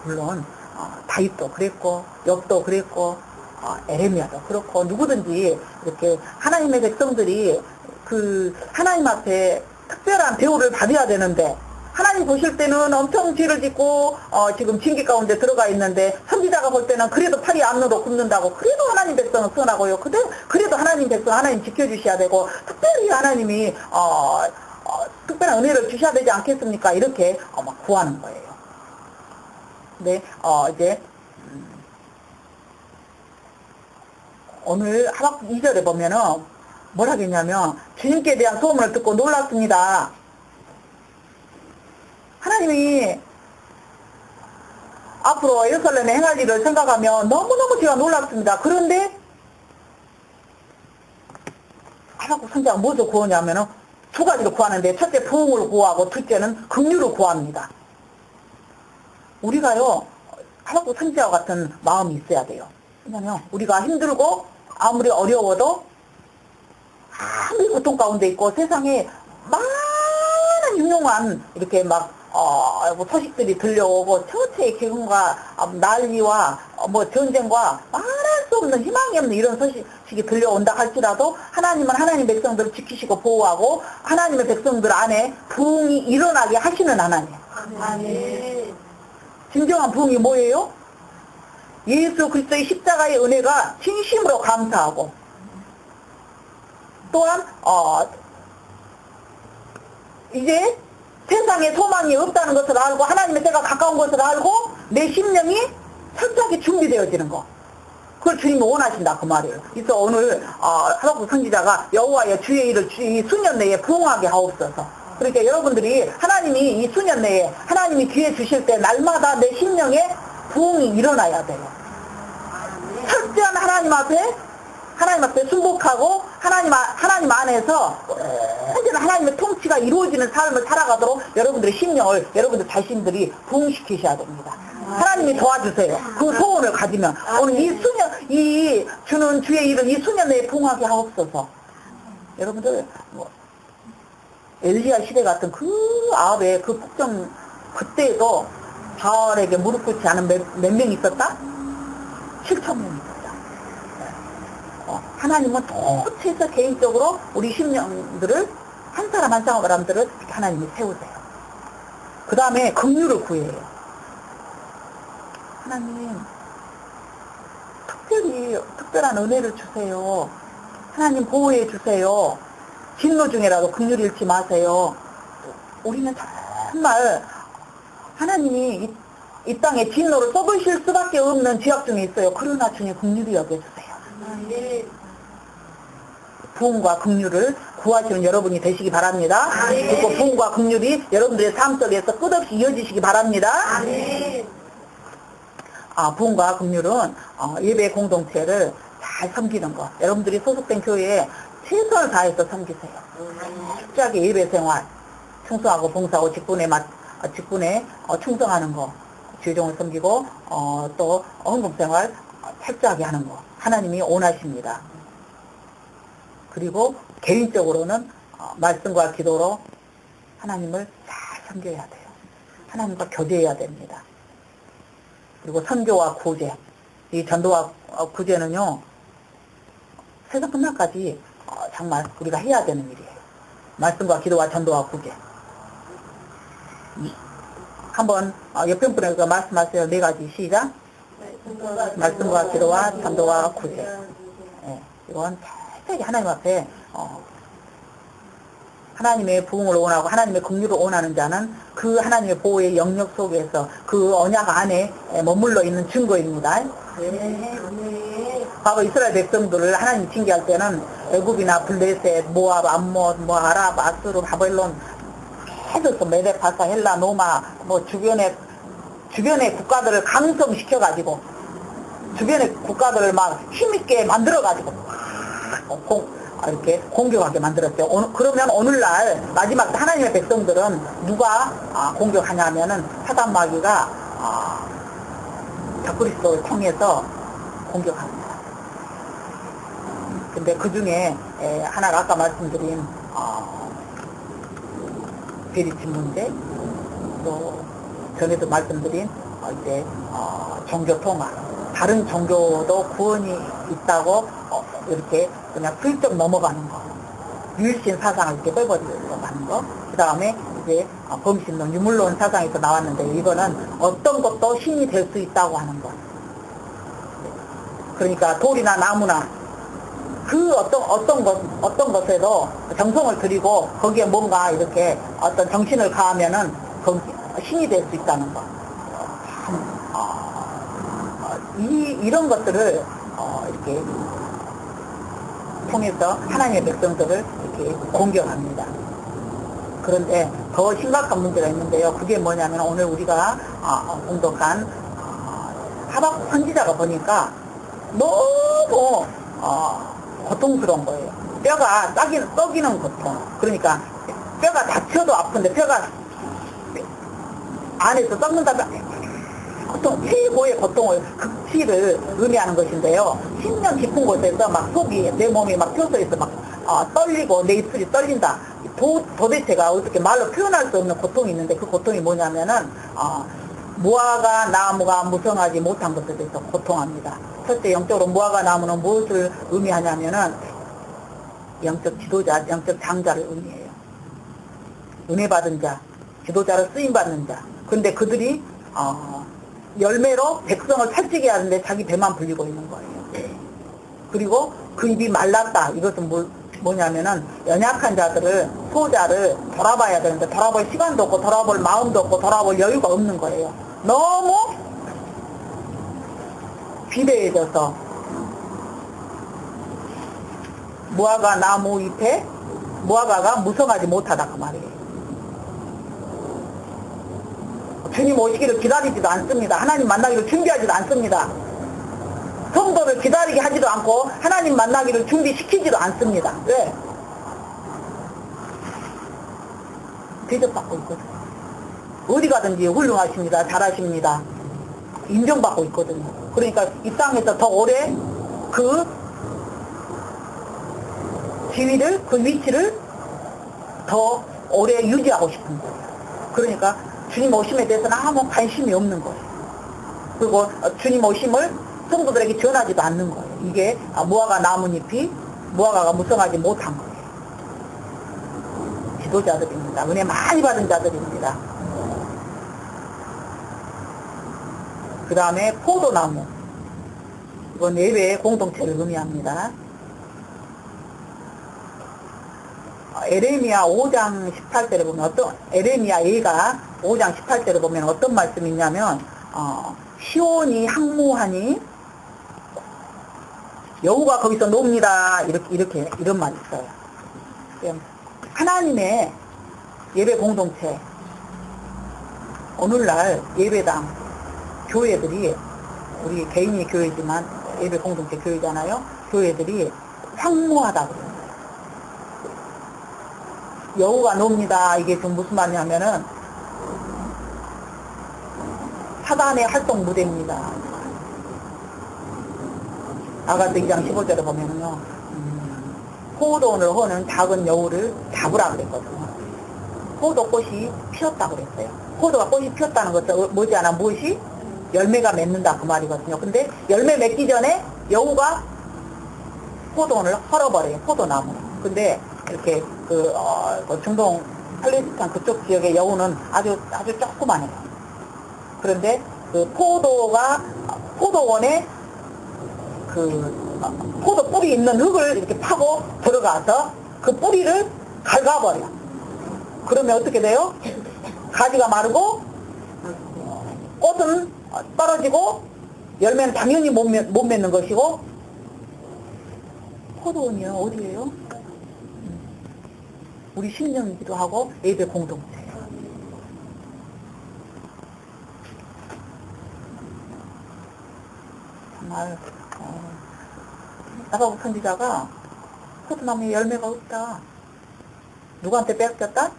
S1: 물론 다윗도 그랬고 욥도 그랬고 에레미야도 그렇고 누구든지 이렇게 하나님의 백성들이 그 하나님 앞에 특별한 대우를 받아야 되는데, 하나님 보실 때는 엄청 죄를 짓고 지금 징계 가운데 들어가 있는데, 선지자가 볼 때는 그래도 팔이 안으로 굽는다고, 그래도 하나님 백성은 선하고요, 그래도 하나님 백성 하나님 지켜주셔야 되고, 특별히 하나님이 특별한 은혜를 주셔야 되지 않겠습니까? 이렇게 막 구하는 거예요. 근데 이제 오늘 하박국 2절에 보면은 뭐라 하겠냐면, 주님께 대한 소문을 듣고 놀랐습니다. 하나님이 앞으로 예루살렘에 행할 일을 생각하면 너무너무 제가 놀랐습니다. 그런데 하박국 선지자가 무엇을 구하냐면은 두 가지를 구하는데, 첫째 부흥을 구하고 둘째는 긍휼을 구합니다. 우리가요, 하박국 선지자와 같은 마음이 있어야 돼요. 왜냐면 우리가 힘들고 아무리 어려워도 아무리 고통 가운데 있고 세상에 많은 흉흉한 이렇게 막 소식들이 들려오고 처체의 기근과 난리와 전쟁과 말할 수 없는 희망이 없는 이런 소식이 들려온다 할지라도, 하나님은 하나님 백성들을 지키시고 보호하고 하나님의 백성들 안에 부흥이 일어나게 하시는 하나님.
S2: 아멘.
S1: 진정한 부흥이 뭐예요? 예수 그리스도의 십자가의 은혜가 진심으로 감사하고, 또한 이제 세상에 소망이 없다는 것을 알고 하나님의 때가 가까운 것을 알고 내 심령이 철저하게 준비되어지는 거, 그걸 주님이 원하신다 그 말이에요. 그래서 오늘 하박국 선지자가 여호와여 주의 일을 이 수년 내에 부흥하게 하옵소서. 그러니까 여러분들이 하나님이 이 수년 내에 하나님이 기회 주실 때 날마다 내 심령에 부흥이 일어나야 돼요. 철저한 하나님 앞에 순복하고 하나님 안에서 언제나 하나님의 통치가 이루어지는 삶을 살아가도록 여러분들의 심령을 여러분들 자신들이 부흥시키셔야 됩니다. 하나님이 도와주세요. 그 소원을 가지면 오늘 이 주는 주의 일은 이 수년 내에 부흥하게 하옵소서. 여러분들 엘리야 시대 같은 그 아합의 그 폭정, 그때도 바알에게 무릎 꿇지 않은 몇 명 있었다? 7,000명 있었다. 하나님은 도대체 개인적으로 우리 심령들을 한 사람 한 사람들을 하나님이 세우세요. 그 다음에 긍휼을 구해요. 하나님 특별한 은혜를 주세요. 하나님 보호해 주세요. 진노 중에라도 긍휼 잃지 마세요. 우리는 정말 하나님이 이 땅에 진노를 쏟으실 수밖에 없는 지역 중에 있어요. 그러나 주님 긍휼히 여겨주세요. 부흥과 긍휼을 구하시는 여러분이 되시기 바랍니다. 그리고 부흥과 긍휼이 여러분들의 삶 속에서 끝없이 이어지시기 바랍니다. 부흥과 긍휼은 예배 공동체를 잘 섬기는 것, 여러분들이 소속된 교회에 최선을 다해서 섬기세요. 철저하게 예배 생활, 충성하고 봉사하고 직분에 충성하는 거, 주의종을 섬기고 또 헌금생활 철저하게 하는 거 하나님이 원하십니다. 그리고 개인적으로는 말씀과 기도로 하나님을 잘 섬겨야 돼요. 하나님과 교제해야 됩니다. 그리고 선교와 구제, 이 전도와 구제는요 세상 끝날까지 정말 우리가 해야 되는 일이에요. 말씀과 기도와 전도와 구제. 한번 옆에 분에서 말씀하세요. 4가지 시작. 말씀과 기도와 전도와 구제. 네, 이건 철저히 하나님 앞에 하나님의 부흥을 원하고 하나님의 긍휼을 원하는 자는 그 하나님의 보호의 영역 속에서 그 언약 안에 머물러 있는 증거입니다. 과거 이스라엘 백성들을 하나님 징계할 때는 애굽이나 블레셋, 모압, 암몬, 아랍, 아수르, 바벨론 계속 메데파사, 헬라, 노마 주변의 국가들을 강성시켜가지고 주변의 국가들을 막 힘있게 만들어가지고 이렇게 공격하게 만들었어요. 그러면 오늘날 마지막 하나님의 백성들은 누가 공격하냐면은 사단마귀가 적그리스도를 통해서 공격합니다. 근데 그 중에 하나가 아까 말씀드린 베리친 문제, 또 전에도 말씀드린 이제 종교 통합, 다른 종교도 구원이 있다고 이렇게 그냥 슬쩍 넘어가는 거, 유일신 사상을 이렇게 빼버리려고 하는 거, 그 다음에 이제 범신론, 유물론 사상에서 나왔는데 이거는 어떤 것도 신이 될 수 있다고 하는 거. 그러니까 돌이나 나무나 그 어떤 것에도 정성을 들이고 거기에 뭔가 이렇게 어떤 정신을 가하면은 신이 될 수 있다는 거. 이런 것들을 이렇게 통해서 하나님의 백성들을 이렇게 공격합니다. 그런데 더 심각한 문제가 있는데요. 그게 뭐냐면 오늘 우리가 공독한 하박국 선지자가 보니까 너무 고통스러운 거예요. 뼈가 썩이는 고통. 그러니까 뼈가 다쳐도 아픈데 뼈가 안에서 썩는다면 고통, 최고의 고통을 극치를 의미하는 것인데요. 10년 깊은 곳에서 막 속이 내 몸이 막 펴서있어 막 떨리고 내 입술이 떨린다. 도대체가 어떻게 말로 표현할 수 없는 고통이 있는데 그 고통이 뭐냐면은 무화과 나무가 무성하지 못한 것에 대해서 고통합니다. 첫째 영적으로 무화과 나무는 무엇을 의미하냐면은 영적 지도자, 영적 장자를 의미해요. 은혜 받은 자, 지도자를 쓰임 받는 자. 근데 그들이 열매로 백성을 살찌게 하는데 자기 배만 불리고 있는 거예요. 그리고 그 입이 말랐다. 이것은 뭐냐면은 연약한 자들을, 소자를 돌아봐야 되는데 돌아볼 시간도 없고 돌아볼 마음도 없고 돌아볼 여유가 없는 거예요. 너무 비대해져서 무화과 나무 잎에 무화과가 무성하지 못하다 그 말이에요. 주님 오시기를 기다리지도 않습니다. 하나님 만나기를 준비하지도 않습니다. 성도를 기다리게 하지도 않고 하나님 만나기를 준비시키지도 않습니다. 왜? 대접받고 있거든요. 어디 가든지 훌륭하십니다. 잘하십니다. 인정받고 있거든요. 그러니까 이 땅에서 더 오래 그 지위를, 그 위치를 더 오래 유지하고 싶은 거예요. 그러니까 주님 오심에 대해서는 아무 관심이 없는 거예요. 그리고 주님 오심을 성도들에게 전하지도 않는 거예요. 이게 무화과 나뭇잎이 무화과가 무성하지 못한 거예요. 지도자들입니다. 은혜 많이 받은 자들입니다. 그 다음에 포도나무. 이건 예배의 공동체를 의미합니다. 에레미야 5장 18절에 보면 에레미야 예가 5장 18절에 보면 어떤 말씀이 있냐면 시온이 항모하니 여호가 거기서 놉니다. 이런 말이 있어요. 하나님의 예배 공동체, 오늘날 예배당, 교회들이, 우리 개인이 교회지만 예배 공동체 교회잖아요. 교회들이 황무하다 그래요. 여호가 놉니다. 이게 좀 무슨 말이냐면은 사단의 활동 무대입니다. 아가서 2장 15절에 보면은요, 포도원을 허는 작은 여우를 잡으라 그랬거든요. 포도꽃이 피었다고 그랬어요. 포도가 꽃이 피었다는 것은 뭐지 않아 무엇이? 열매가 맺는다 그 말이거든요. 근데 열매 맺기 전에 여우가 포도원을 헐어버려요. 포도나무. 근데 이렇게 그 중동 팔레스타인 그쪽 지역의 여우는 아주 조그만해요. 그런데 그 포도원에 그 포도 뿌리 있는 흙을 이렇게 파고 들어가서 그 뿌리를 갉아버려. 그러면 어떻게 돼요? 가지가 마르고 꽃은 떨어지고 열매는 당연히 못 맺는 것이고. 포도원이요 어디예요? 우리 심령이기도 하고 예배 공동체예요. 정말 나가고 선지자가 포도나무에 열매가 없다. 누구한테 뺏겼다?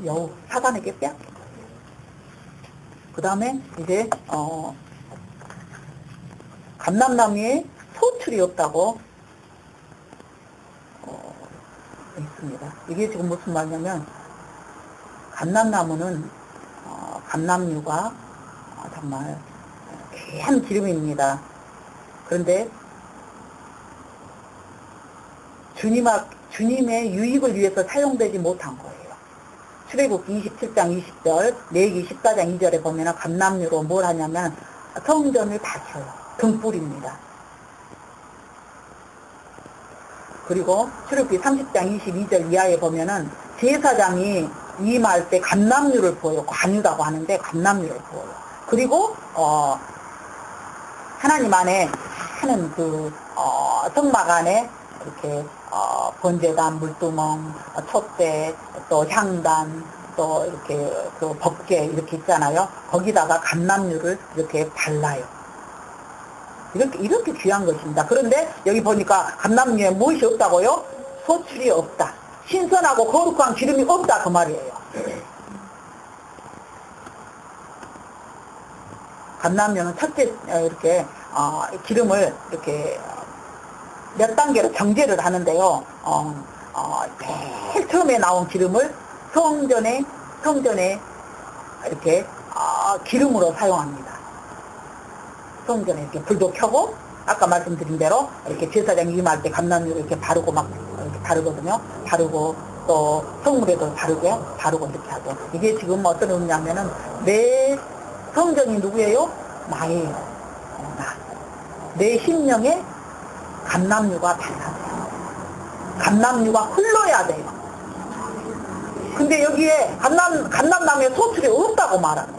S1: 여우 사단에게 뺏겼다. 그 다음에 이제 감람나무에 소출이 없다고 있습니다. 이게 지금 무슨 말이냐면 감람나무는 감람류가 정말 귀한 기름입니다. 그런데 주님의 유익을 위해서 사용되지 못한 거예요. 출애굽기 27장 20절, 레위기 14장 2절에 보면 감람류로 뭘 하냐면 성전을 다쳐요. 등불입니다. 그리고 출애굽기 30장 22절 이하에 보면은 제사장이 임할 때 감람류를 부어요. 관유라고 하는데 감람류를 부어요. 그리고 하나님 안에 하는 그 성막 안에 이렇게 번제단, 물두멍, 촛대, 또 향단, 또 이렇게 그 법궤 이렇게 있잖아요. 거기다가 감람류를 이렇게 발라요. 이렇게 귀한 것입니다. 그런데 여기 보니까 감람류에 무엇이 없다고요? 소출이 없다. 신선하고 거룩한 기름이 없다 그 말이에요. 감람류는 첫째 이렇게 기름을 이렇게 몇 단계로 정제를 하는데요. 제일 처음에 나온 기름을 성전에 이렇게 기름으로 사용합니다. 성전에 이렇게 불도 켜고 아까 말씀드린 대로 이렇게 제사장이 임할 때 감람류를 이렇게 바르고 막 이렇게 바르거든요. 바르고 또 성물에도 바르고 이렇게 하죠. 이게 지금 어떤 의미냐면은 내 성전이 누구예요? 나예요. 내 심령에 감람류가 발라야 돼요. 감람류가 흘러야 돼요. 근데 여기에 감람나무에 소출이 없다고 말하고.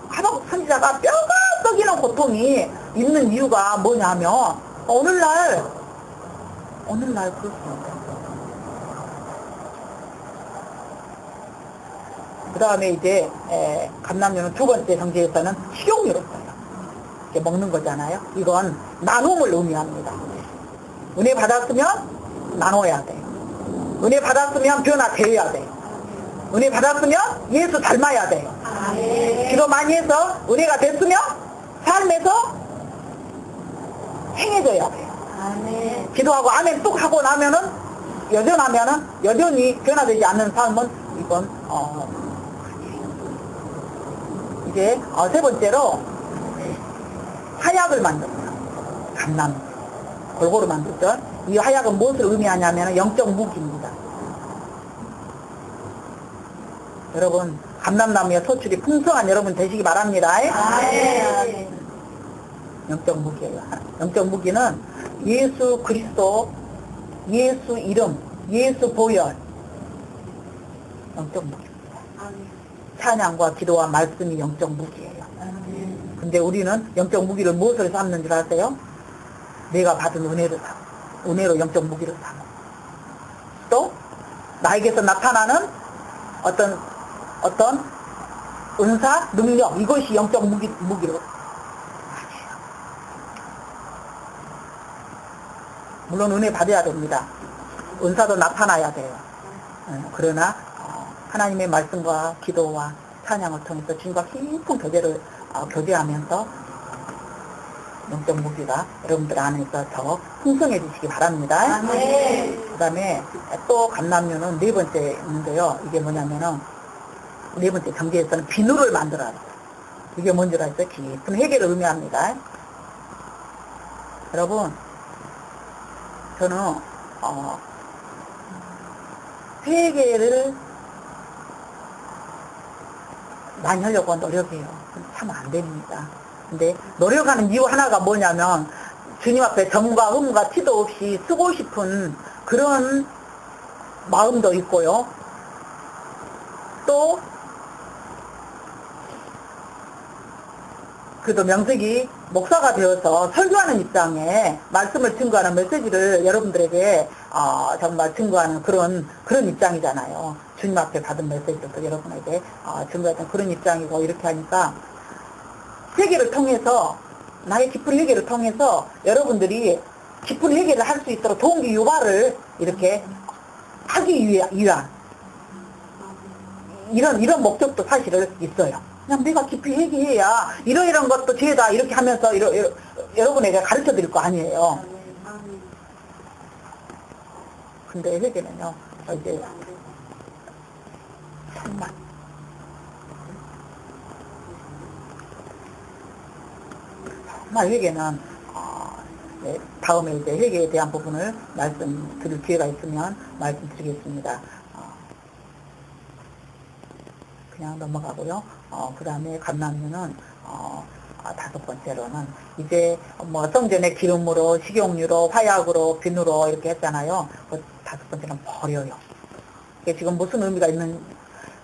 S1: 하박국 선지자가 뼈가 썩이는 고통이 있는 이유가 뭐냐면 오늘날 그렇습니다. 그 다음에 이제 감람류는 두 번째 성지에서는 식용유로 써요. 이렇게 먹는 거잖아요. 이건 나눔을 의미합니다. 은혜 받았으면 나눠야 돼요. 은혜 받았으면 변화되어야 돼요. 은혜 받았으면 예수 닮아야 돼요. 기도 많이 해서 은혜가 됐으면 삶에서 행해져야 돼요. 기도하고 아멘 뚝 하고 나면은 여전히 변화되지 않는 삶은 이건 이제 세 번째로 하약을 만듭니다. 감람 골고루 만들죠. 이 하약은 무엇을 의미하냐면 영적 무기입니다. 여러분 감람나무의 소출이 풍성한 여러분 되시기 바랍니다. 영적 무기예요. 영적 무기는 예수 그리스도, 예수 이름, 예수 보혈, 영적 무기입니다. 찬양과 기도와 말씀이 영적 무기예요. 근데 우리는 영적 무기를 무엇으로 삼는 줄 아세요? 내가 받은 은혜로 영적 무기를 삼아. 또 나에게서 나타나는 어떤 은사, 능력, 이것이 영적 무기로. 물론 은혜 받아야 됩니다. 은사도 나타나야 돼요. 그러나 하나님의 말씀과 기도와 찬양을 통해서 주님과 깊은 교제하면서 영적 무기가 여러분들 안에서 더 풍성해지시기 바랍니다. 그 다음에 또 감남류는 네 번째 있는데요. 이게 뭐냐면은 네 번째 경계에서는 비누를 만들어야 돼요. 이게 뭔지 알죠? 깊은 회개를 의미합니다. 여러분, 저는 회개를 많이 하려고 노력해요. 참 안 됩니다. 근데 노력하는 이유 하나가 뭐냐면 주님 앞에 점과 흠과 티도 없이 쓰고 싶은 그런 마음도 있고요. 또 그래도 명색이 목사가 되어서 설교하는 입장에 말씀을 증거하는 메시지를 여러분들에게 정말 증거하는 그런 입장이잖아요. 주님 앞에 받은 메시지도 여러분에게 증거하는 그런 입장이고, 이렇게 하니까 회개를 통해서, 나의 깊은 회개를 통해서 여러분들이 깊은 회개를 할 수 있도록 동기 유발을 이렇게 하기 위한 이런 목적도 사실은 있어요. 그냥 내가 깊이 회개해야 이런 것도 죄다 이렇게 하면서 여러분에게 가르쳐 드릴 거 아니에요. 근데 회개는요, 이제 정말 회개는 다음에 이제 회개에 대한 부분을 말씀드릴 기회가 있으면 말씀드리겠습니다. 그냥 넘어가고요. 그 다음에 감남류는 다섯 번째로는 이제 뭐 성전의 기름으로, 식용유로, 화약으로, 비누로 이렇게 했잖아요. 그 다섯 번째는 버려요. 이게 지금 무슨 의미가 있는,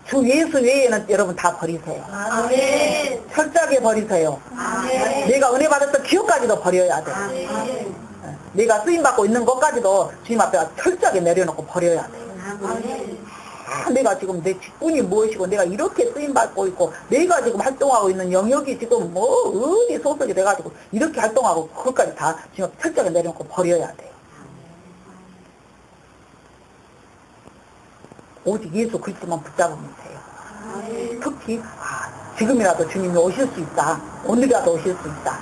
S1: 주 예수 외에는 여러분 다 버리세요.
S2: 아멘.
S1: 철저하게 버리세요.
S2: 아멘.
S1: 내가 은혜 받았던 기억까지도 버려야 돼요.
S2: 아멘.
S1: 내가 쓰임받고 있는 것까지도 주님 앞에 철저하게 내려놓고 버려야 돼요.
S2: 아멘.
S1: 내가 지금 내 직분이 무엇이고, 내가 이렇게 쓰임받고 있고, 내가 지금 활동하고 있는 영역이 지금 어디 소속이 돼가지고 이렇게 활동하고, 그것까지 다 지금 철저하게 내려놓고 버려야 돼요. 오직 예수 그리스도만 붙잡으면 돼요. 특히 지금이라도 주님이 오실 수 있다. 오늘이라도 오실 수 있다.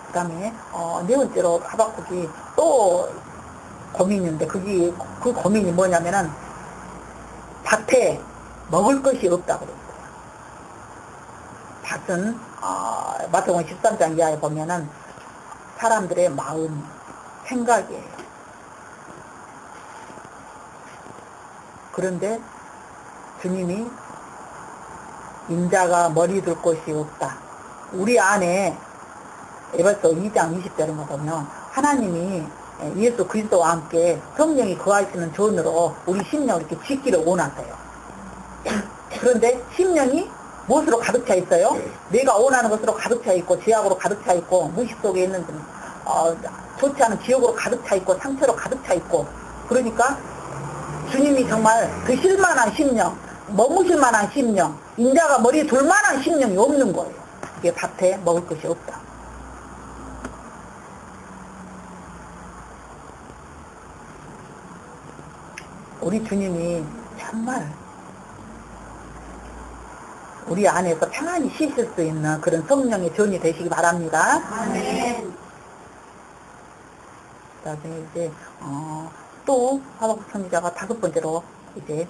S1: 그 다음에 네 번째로 하박국이 또 고민이 있는데, 그 고민이 뭐냐면은 밭에 먹을 것이 없다고 그랬어요. 밭은 마태복음 13장 이하에 보면은 사람들의 마음, 생각이에요. 그런데 주님이 인자가 머리 둘 곳이 없다. 우리 안에 에베소 2장 20절을 보면 하나님이 예수 그리스도와 함께 성령이 거하시는 존으로 우리 심령을 이렇게 짓기를 원하세요. 그런데 심령이 무엇으로 가득 차 있어요? 내가 원하는 것으로 가득 차 있고, 죄악으로 가득 차 있고, 무식 속에 있는 좋지 않은 지옥으로 가득 차 있고, 상처로 가득 차 있고. 그러니까 주님이 정말 드실 만한 심령, 머무실 만한 심령, 인자가 머리에 둘 만한 심령이 없는 거예요. 이게 밭에 먹을 것이 없다. 우리 주님이 정말 우리 안에서 평안히 쉬실 수 있는 그런 성령의 전이 되시기 바랍니다.
S2: 아멘.
S1: 그다음에 이제 또 하박국 선지자가 다섯 번째로 이제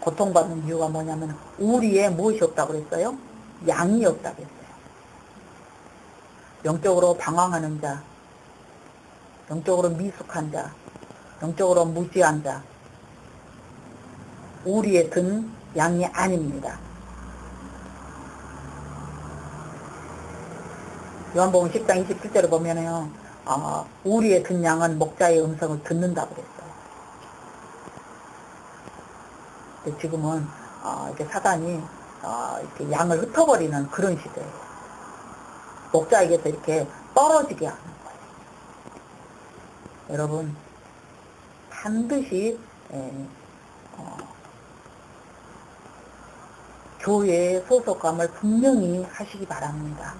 S1: 고통받는 이유가 뭐냐면 우리에 무엇이 없다고 그랬어요? 양이 없다고 했어요. 영적으로 방황하는 자, 영적으로 미숙한 자, 영적으로 무지한 자, 우리에 든 양이 아닙니다. 요한복음 10장 27절을 보면은 우리에 든 양은 목자의 음성을 듣는다고 그랬어요. 근데 지금은 이렇게 사단이 이렇게 양을 흩어버리는 그런 시대예요. 목자에게서 이렇게 떨어지게 하는 거예요. 여러분 반드시 교회의 소속감을 분명히 하시기 바랍니다.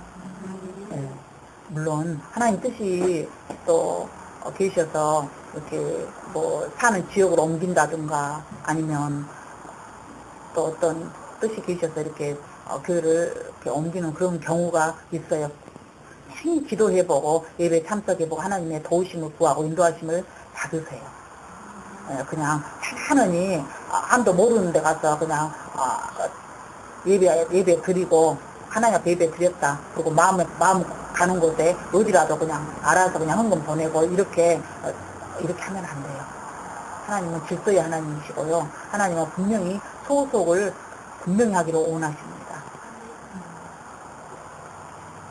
S1: 물론 하나님 뜻이 또 계셔서 이렇게 뭐 사는 지역으로 옮긴다든가 아니면 또 어떤 뜻이 계셔서 이렇게 교회를 이렇게 옮기는 그런 경우가 있어요. 많이 기도해보고 예배 참석해보고 하나님의 도우심을 구하고 인도하심을 받으세요. 그냥 편안히 아무도 모르는 데 가서 그냥 예배 드리고 하나님 앞에 예배 드렸다. 그리고 마음 가는 곳에 어디라도 그냥 알아서 그냥 헌금 보내고 이렇게 하면 안 돼요. 하나님은 질서의 하나님이시고요. 하나님은 분명히 소속을 분명히 하기로 원하십니다.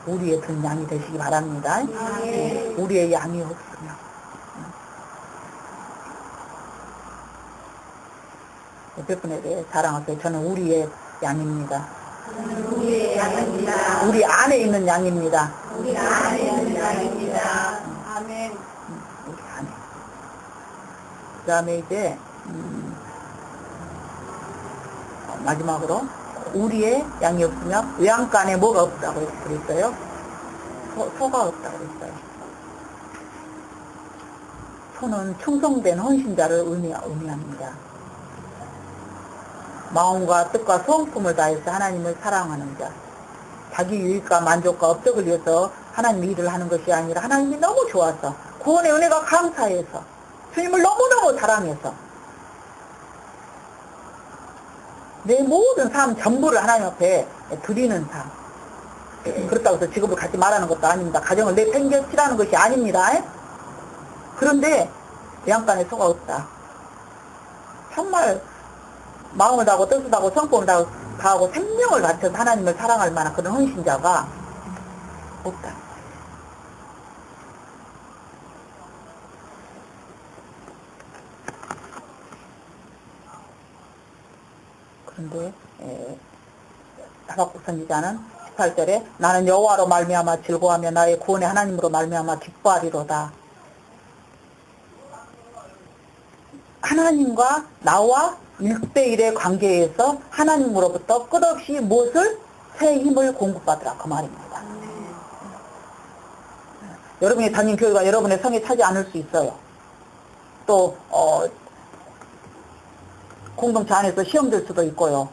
S1: 우리의 든 양이 되시기 바랍니다. 우리의 양이 없으면 몇 분에 대해 자랑하세요. 저는 우리의 양입니다.
S2: 우리의 양입니다.
S1: 우리 안에 있는 양입니다.
S2: 우리 안에 있는 양입니다. 아멘.
S1: 우리 안에. 그 다음에 이제 마지막으로 우리의 양이 없으면 외양간에 뭐가 없다고 그랬어요? 소가 없다고 그랬어요. 소는 충성된 헌신자를 의미합니다. 마음과 뜻과 성품을 다해서 하나님을 사랑하는 자, 자기 유익과 만족과 업적을 위해서 하나님 일을 하는 것이 아니라 하나님이 너무 좋아서 구원의 은혜가 감사해서 주님을 너무너무 사랑해서 내 모든 삶 전부를 하나님 앞에 드리는 삶. 그렇다고 해서 직업을 갖지 말라는 것도 아닙니다. 가정을 내팽개치라는 것이 아닙니다. 그런데 외양간에 소가 없다. 정말 마음을 다하고 뜻을 다하고 성품을 다하고 생명을 바쳐서 하나님을 사랑할 만한 그런 헌신자가 없다. 그런데 하박국 선지자는 18절에 나는 여호와로 말미암아 즐거워하며 나의 구원의 하나님으로 말미암아 기뻐하리로다. 하나님과 나와 1대1의 관계에서 하나님으로부터 끝없이 무엇을? 새 힘을 공급받으라 그 말입니다. 여러분이 다닌 교회가 여러분의 성에 차지 않을 수 있어요. 또 공동체 안에서 시험 될 수도 있고요.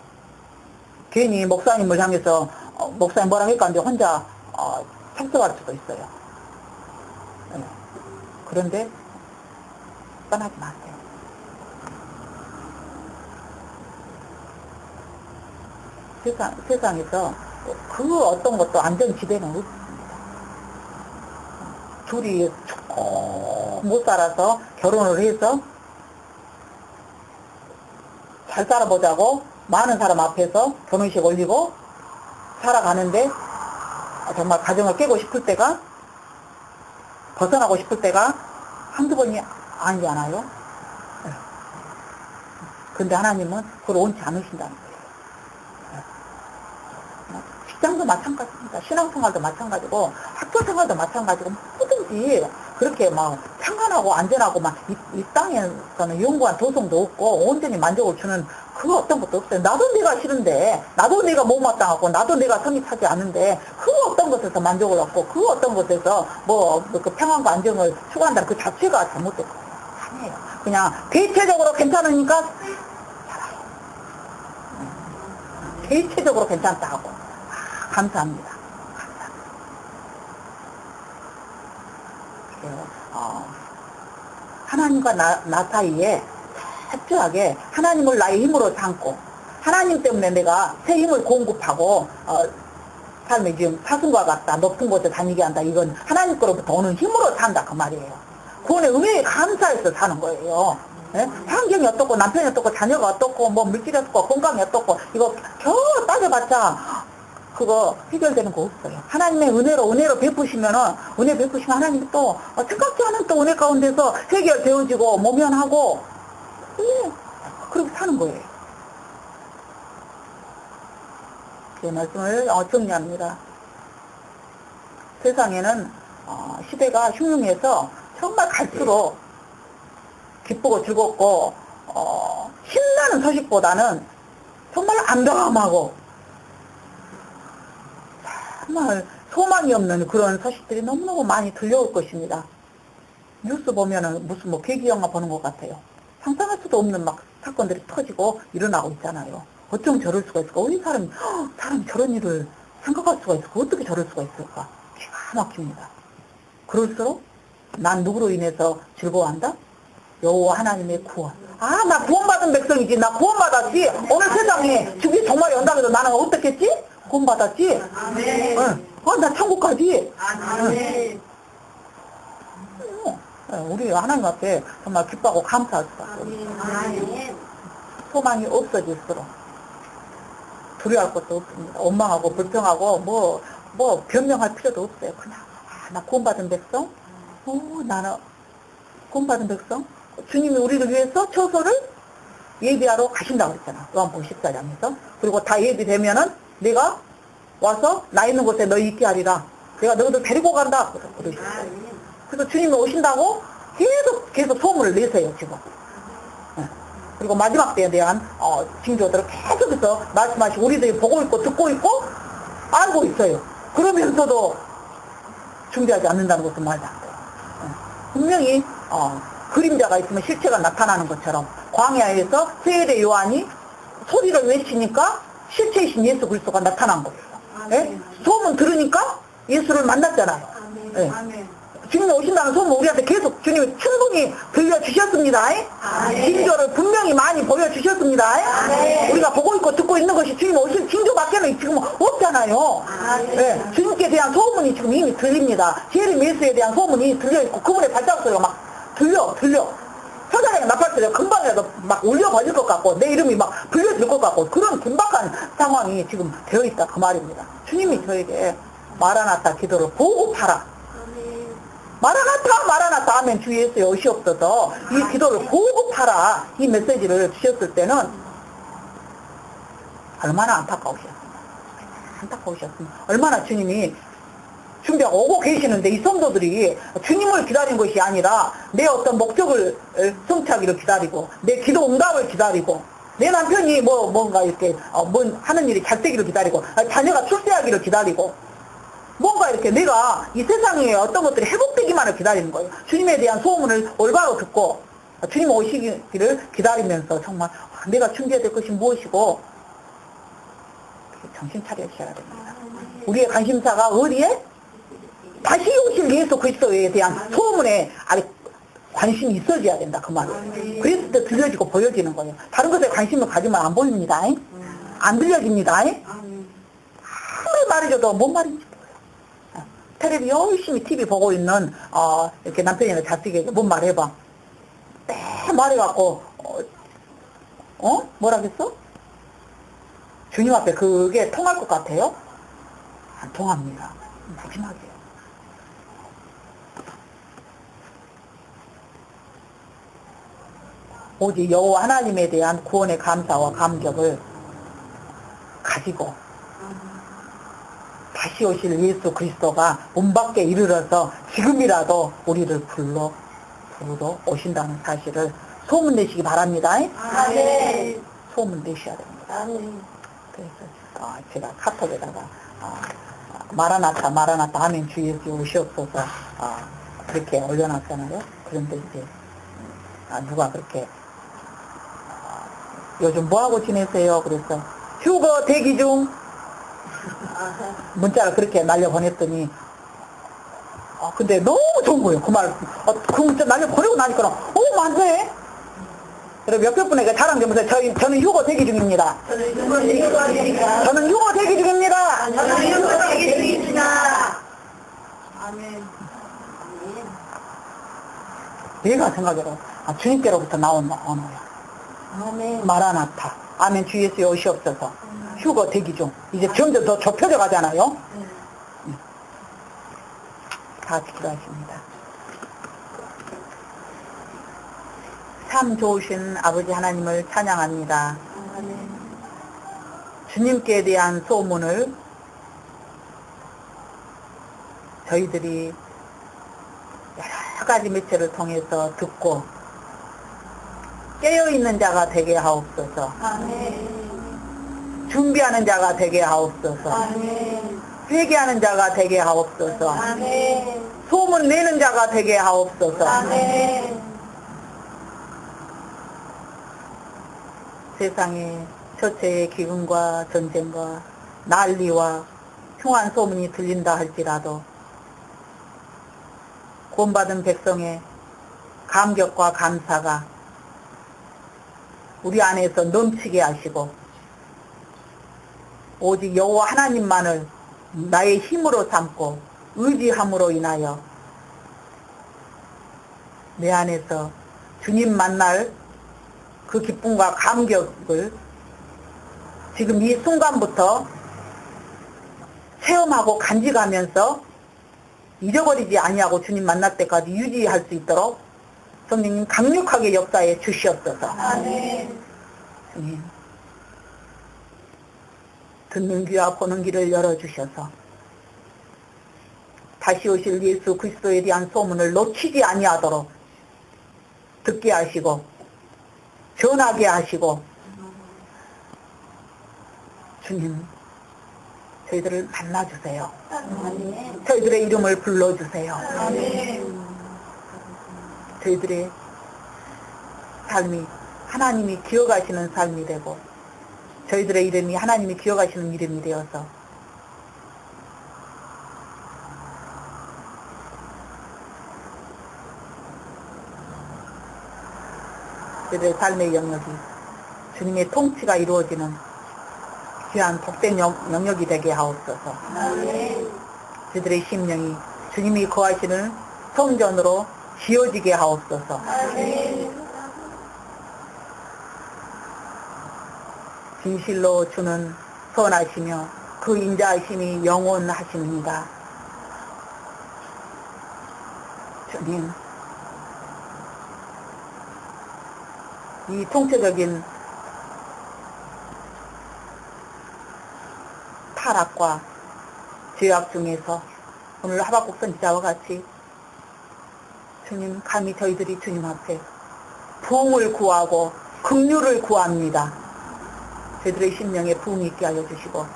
S1: 괜히 목사님을 향해서 목사님 뭐라 할까 하는데 혼자 착석할 수도 있어요. 그런데 떠나지 마세요. 세상에서 그 어떤 것도 안전지대는 없습니다. 둘이 죽고 못 살아서 결혼을 해서 잘 살아보자고 많은 사람 앞에서 결혼식 올리고 살아가는데 정말 가정을 깨고 싶을 때가 벗어나고 싶을 때가 한두 번이 아니지 않아요? 근데 하나님은 그걸 원치 않으신다는 거예요. 직장도 마찬가지입니다. 신앙생활도 마찬가지고 학교생활도 마찬가지고 뭐든지 그렇게 막 평안하고 안전하고 막 이 땅에서는 영구한 도성도 없고 온전히 만족을 주는 그 어떤 것도 없어요. 나도 내가 싫은데 나도 내가 못마땅하고 나도 내가 성이 차지 않은데 그 어떤 것에서 만족을 얻고 그 어떤 것에서 그 평안과 안정을 추구한다는 그 자체가 잘못된 거예요. 아니에요. 그냥 대체적으로 괜찮으니까 살아요. 대체적으로 괜찮다 하고 감사합니다. 감사합니다. 그래요. 하나님과 나 사이에 철저하게 하나님을 나의 힘으로 삼고 하나님 때문에 내가 새 힘을 공급하고 삶이 지금 사슴과 같다 높은 곳에 다니게 한다. 이건 하나님 거로부터 오는 힘으로 산다 그 말이에요. 구원의 은혜에 감사해서 사는 거예요. 네? 환경이 어떻고 남편이 어떻고 자녀가 어떻고 뭐 물질이 어떻고 건강이 어떻고 이거 겨우 따져봤자 그거 해결되는 거 없어요. 하나님의 은혜로 베푸시면은 은혜 베푸시면 하나님이 또 생각지 않은 또 은혜 가운데서 해결되어지고 모면하고 그렇게 사는 거예요. 제 말씀을 정리합니다. 세상에는 시대가 흉흉해서 정말 갈수록 기쁘고 즐겁고 신나는 소식보다는 정말 암담하고 정말 소망이 없는 그런 소식들이 너무너무 많이 들려올 것입니다. 뉴스 보면은 무슨 뭐 계기 영화 보는 것 같아요. 상상할 수도 없는 막 사건들이 터지고 일어나고 있잖아요. 어쩜 저럴 수가 있을까? 우리 사람이 저런 일을 생각할 수가 있을까? 어떻게 저럴 수가 있을까? 기가 막힙니다. 그럴수록 난 누구로 인해서 즐거워한다? 여호와 하나님의 구원. 나 구원받은 백성이지. 나 구원받았지. 오늘 세상에 죽이 정말 연다고 해도 나는 어떻겠지? 구원받았지?
S2: 아멘.
S1: 나 천국 가지.
S2: 아멘.
S1: 우리 하나님 앞에 정말 기뻐하고 감사할 수밖에 없어요.
S2: 아멘.
S1: 소망이 없어질수록 두려워할 것도 없습니다. 원망하고 불평하고 뭐 변명할 필요도 없어요. 그냥 나 구원받은 백성? 나는 구원받은 백성? 주님이 우리를 위해서 처소를 예비하러 가신다고 그랬잖아. 요한복음 14장에서. 그리고 다 예비되면은 내가 와서 나 있는 곳에 너희 있게 하리라. 내가 너희들 데리고 간다. 그러셨어요. 그래서 주님이 오신다고 계속 소문을 내세요, 지금. 그리고 마지막 때에 대한 징조들을 계속해서 말씀하시고 우리들이 보고 있고 듣고 있고 알고 있어요. 그러면서도 중지하지 않는다는 것은 말도 안 돼요. 분명히 그림자가 있으면 실체가 나타나는 것처럼 광야에서 세례 요한이 소리를 외치니까 실체이신 예수 그리스도가 나타난 거예요. 예? 소문 들으니까 예수를 만났잖아요. 예. 주님이 오신다는 소문 우리한테 계속 주님이 충분히 들려주셨습니다. 징조를 분명히 많이 보여주셨습니다. 우리가 보고 있고 듣고 있는 것이 주님 오실 징조밖에는 지금 없잖아요. 예. 주님께 대한 소문이 지금 이미 들립니다. 예림 예수에 대한 소문이 들려있고 그분의 발자국 소리가 막 들려. 천사장에 나팔소리가 금방이라도 막 울려버릴 것 같고 내 이름이 막 불려질 것 같고 그런 긴박한 상황이 지금 되어있다 그 말입니다. 주님이 저에게 마라나타 기도를 보고파라. 마라나타 하면 주 예수의 오시옵소서 이 기도를 보고파라 이 메시지를 주셨을 때는 얼마나 안타까우셨습니다. 얼마나 주님이 준비하고 오고 계시는데 이 성도들이 주님을 기다린 것이 아니라 내 어떤 목적을 성취하기를 기다리고 내 기도 응답을 기다리고 내 남편이 뭔가 이렇게 하는 일이 잘 되기를 기다리고 자녀가 출세하기를 기다리고 뭔가 이렇게 내가 이 세상에 어떤 것들이 회복되기만을 기다리는 거예요. 주님에 대한 소문을 올바로 듣고 주님 오시기를 기다리면서 정말 내가 준비해야 될 것이 무엇이고 정신 차려야 됩니다. 우리의 관심사가 어디에? 다시 오실 예수 그리스도에 대한 소문에 관심이 있어져야 된다 그 말이에요. 그랬을 때 들려지고 보여지는 거예요. 다른 것에 관심을 가지면 안 보입니다. 안 들려집니다. 아무리 말해줘도 뭔 말인지 몰라요. 텔레비 열심히 TV 보고 있는 이렇게 남편이나 자식에게 뭔 말해봐. 말해갖고 뭐라겠어? 주님 앞에 그게 통할 것 같아요? 안 통합니다. 마지막이에요. 오직 여호와 하나님에 대한 구원의 감사와 감격을 가지고 다시 오실 예수 그리스도가 문 밖에 이르러서 지금이라도 우리를 부르러 오신다는 사실을 소문내시기 바랍니다.
S2: 아멘.
S1: 소문내셔야 됩니다.
S2: 아멘.
S1: 그래서 제가 카톡에다가 마라나타 하면 주 예수 오시옵소서 그렇게 올려놨잖아요. 그런데 이제 누가 그렇게 요즘 뭐하고 지내세요? 그래서 휴거 대기 중 문자를 그렇게 날려보냈더니 근데 너무 좋은 거예요. 그 말 그 문자 날려보내고 나니까 만세 그리고 몇백 분에게 자랑되면서 저는 휴거 대기 중입니다.
S2: 저는 휴거 대기 중입니다.
S1: 저는 휴거 대기 중입니다.
S2: 저는 휴거 대기 중입니다. 아멘.
S1: 내가 생각해도 주님께로부터 나온 언어야.
S2: 아멘.
S1: 마라나타. 아멘 주 예수에 오시옵소서. 휴거 대기 중. 이제 점점 더 좁혀져 가잖아요. 다 기도하십니다. 참 좋으신 아버지 하나님을 찬양합니다.
S2: 아멘.
S1: 주님께 대한 소문을 저희들이 여러 가지 매체를 통해서 듣고 깨어있는 자가 되게 하옵소서.
S2: 아멘.
S1: 준비하는 자가 되게 하옵소서.
S2: 아멘.
S1: 회개하는 자가 되게 하옵소서.
S2: 아멘.
S1: 소문 내는 자가 되게 하옵소서.
S2: 아멘.
S1: 세상에 처체의 기근과 전쟁과 난리와 흉한 소문이 들린다 할지라도 구원받은 백성의 감격과 감사가 우리 안에서 넘치게 하시고 오직 여호와 하나님만을 나의 힘으로 삼고 의지함으로 인하여 내 안에서 주님 만날 그 기쁨과 감격을 지금 이 순간부터 체험하고 간직하면서 잊어버리지 아니하고 주님 만날 때까지 유지할 수 있도록 성령님 강력하게 역사해 주시옵소서.
S2: 아멘.
S1: 주님, 듣는 귀와 보는 귀를 열어주셔서 다시 오실 예수 그리스도에 대한 소문을 놓치지 아니하도록 듣게 하시고 전하게 하시고 주님 저희들을 만나주세요.
S2: 아멘.
S1: 저희들의 이름을 불러주세요.
S2: 아멘.
S1: 저희들의 삶이 하나님이 기억하시는 삶이 되고 저희들의 이름이 하나님이 기억하시는 이름이 되어서 저희들의 삶의 영역이 주님의 통치가 이루어지는 귀한 복된 영역이 되게 하옵소서.
S2: 아멘.
S1: 저희들의 심령이 주님이 거하시는 성전으로 지어지게 하옵소서.
S2: 아멘.
S1: 진실로 주는 선하시며 그 인자하심이 영원하십니다. 주님, 이 통체적인 타락과 죄악 중에서 오늘 하박국 선지자와 같이 주님 감히 저희들이 주님 앞에 부흥을 구하고 긍휼을 구합니다. 저희들의 심령에 부흥이 있게 하여 주시고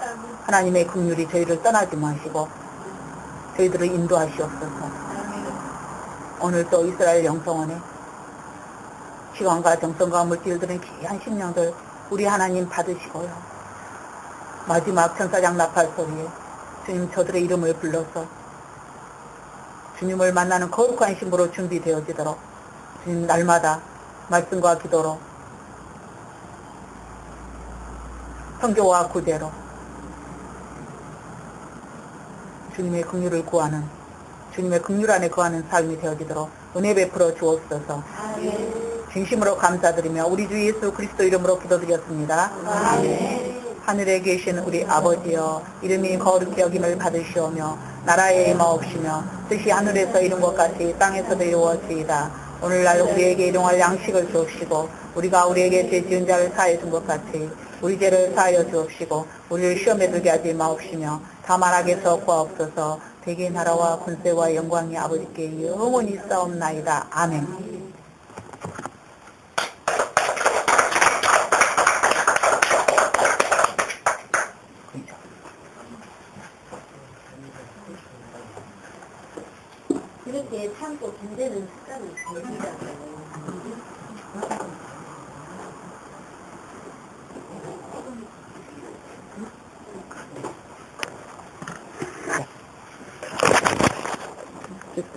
S1: 하나님의 긍휼이 저희를 떠나지 마시고 저희들을 인도하시옵소서. 오늘 또 이스라엘 영성원에 시간과 정성과 물질들은 귀한 심령들 우리 하나님 받으시고요. 마지막 천사장 나팔 소리에 주님 저들의 이름을 불러서 주님을 만나는 거룩한 신부로 준비되어지도록 주님 날마다 말씀과 기도로 선교와 구제로 주님의 긍휼을 구하는 주님의 긍휼 안에 거하는 삶이 되어지도록 은혜 베풀어 주옵소서.
S2: 아멘.
S1: 진심으로 감사드리며 우리 주 예수 그리스도 이름으로 기도드렸습니다.
S2: 아멘.
S1: 하늘에 계신 우리 아버지여 이름이 거룩히 여김을 받으시오며 나라에 임하옵시며 뜻이 하늘에서 이룬 것 같이 땅에서도 이루어지이다. 오늘날 우리에게 일용할 양식을 주옵시고 우리가 우리에게 죄 지은 자를 사하여 준 것 같이 우리 죄를 사하여 주옵시고 우리를 시험에 들게 하지 마옵시며 다만 악에서 구하옵소서. 대개 나라와 권세와 영광이 아버지께 영원히 싸움나이다. 아멘.
S2: 이렇게 참고 견디는 습관을 가지자고요.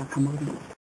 S1: 다 먹으면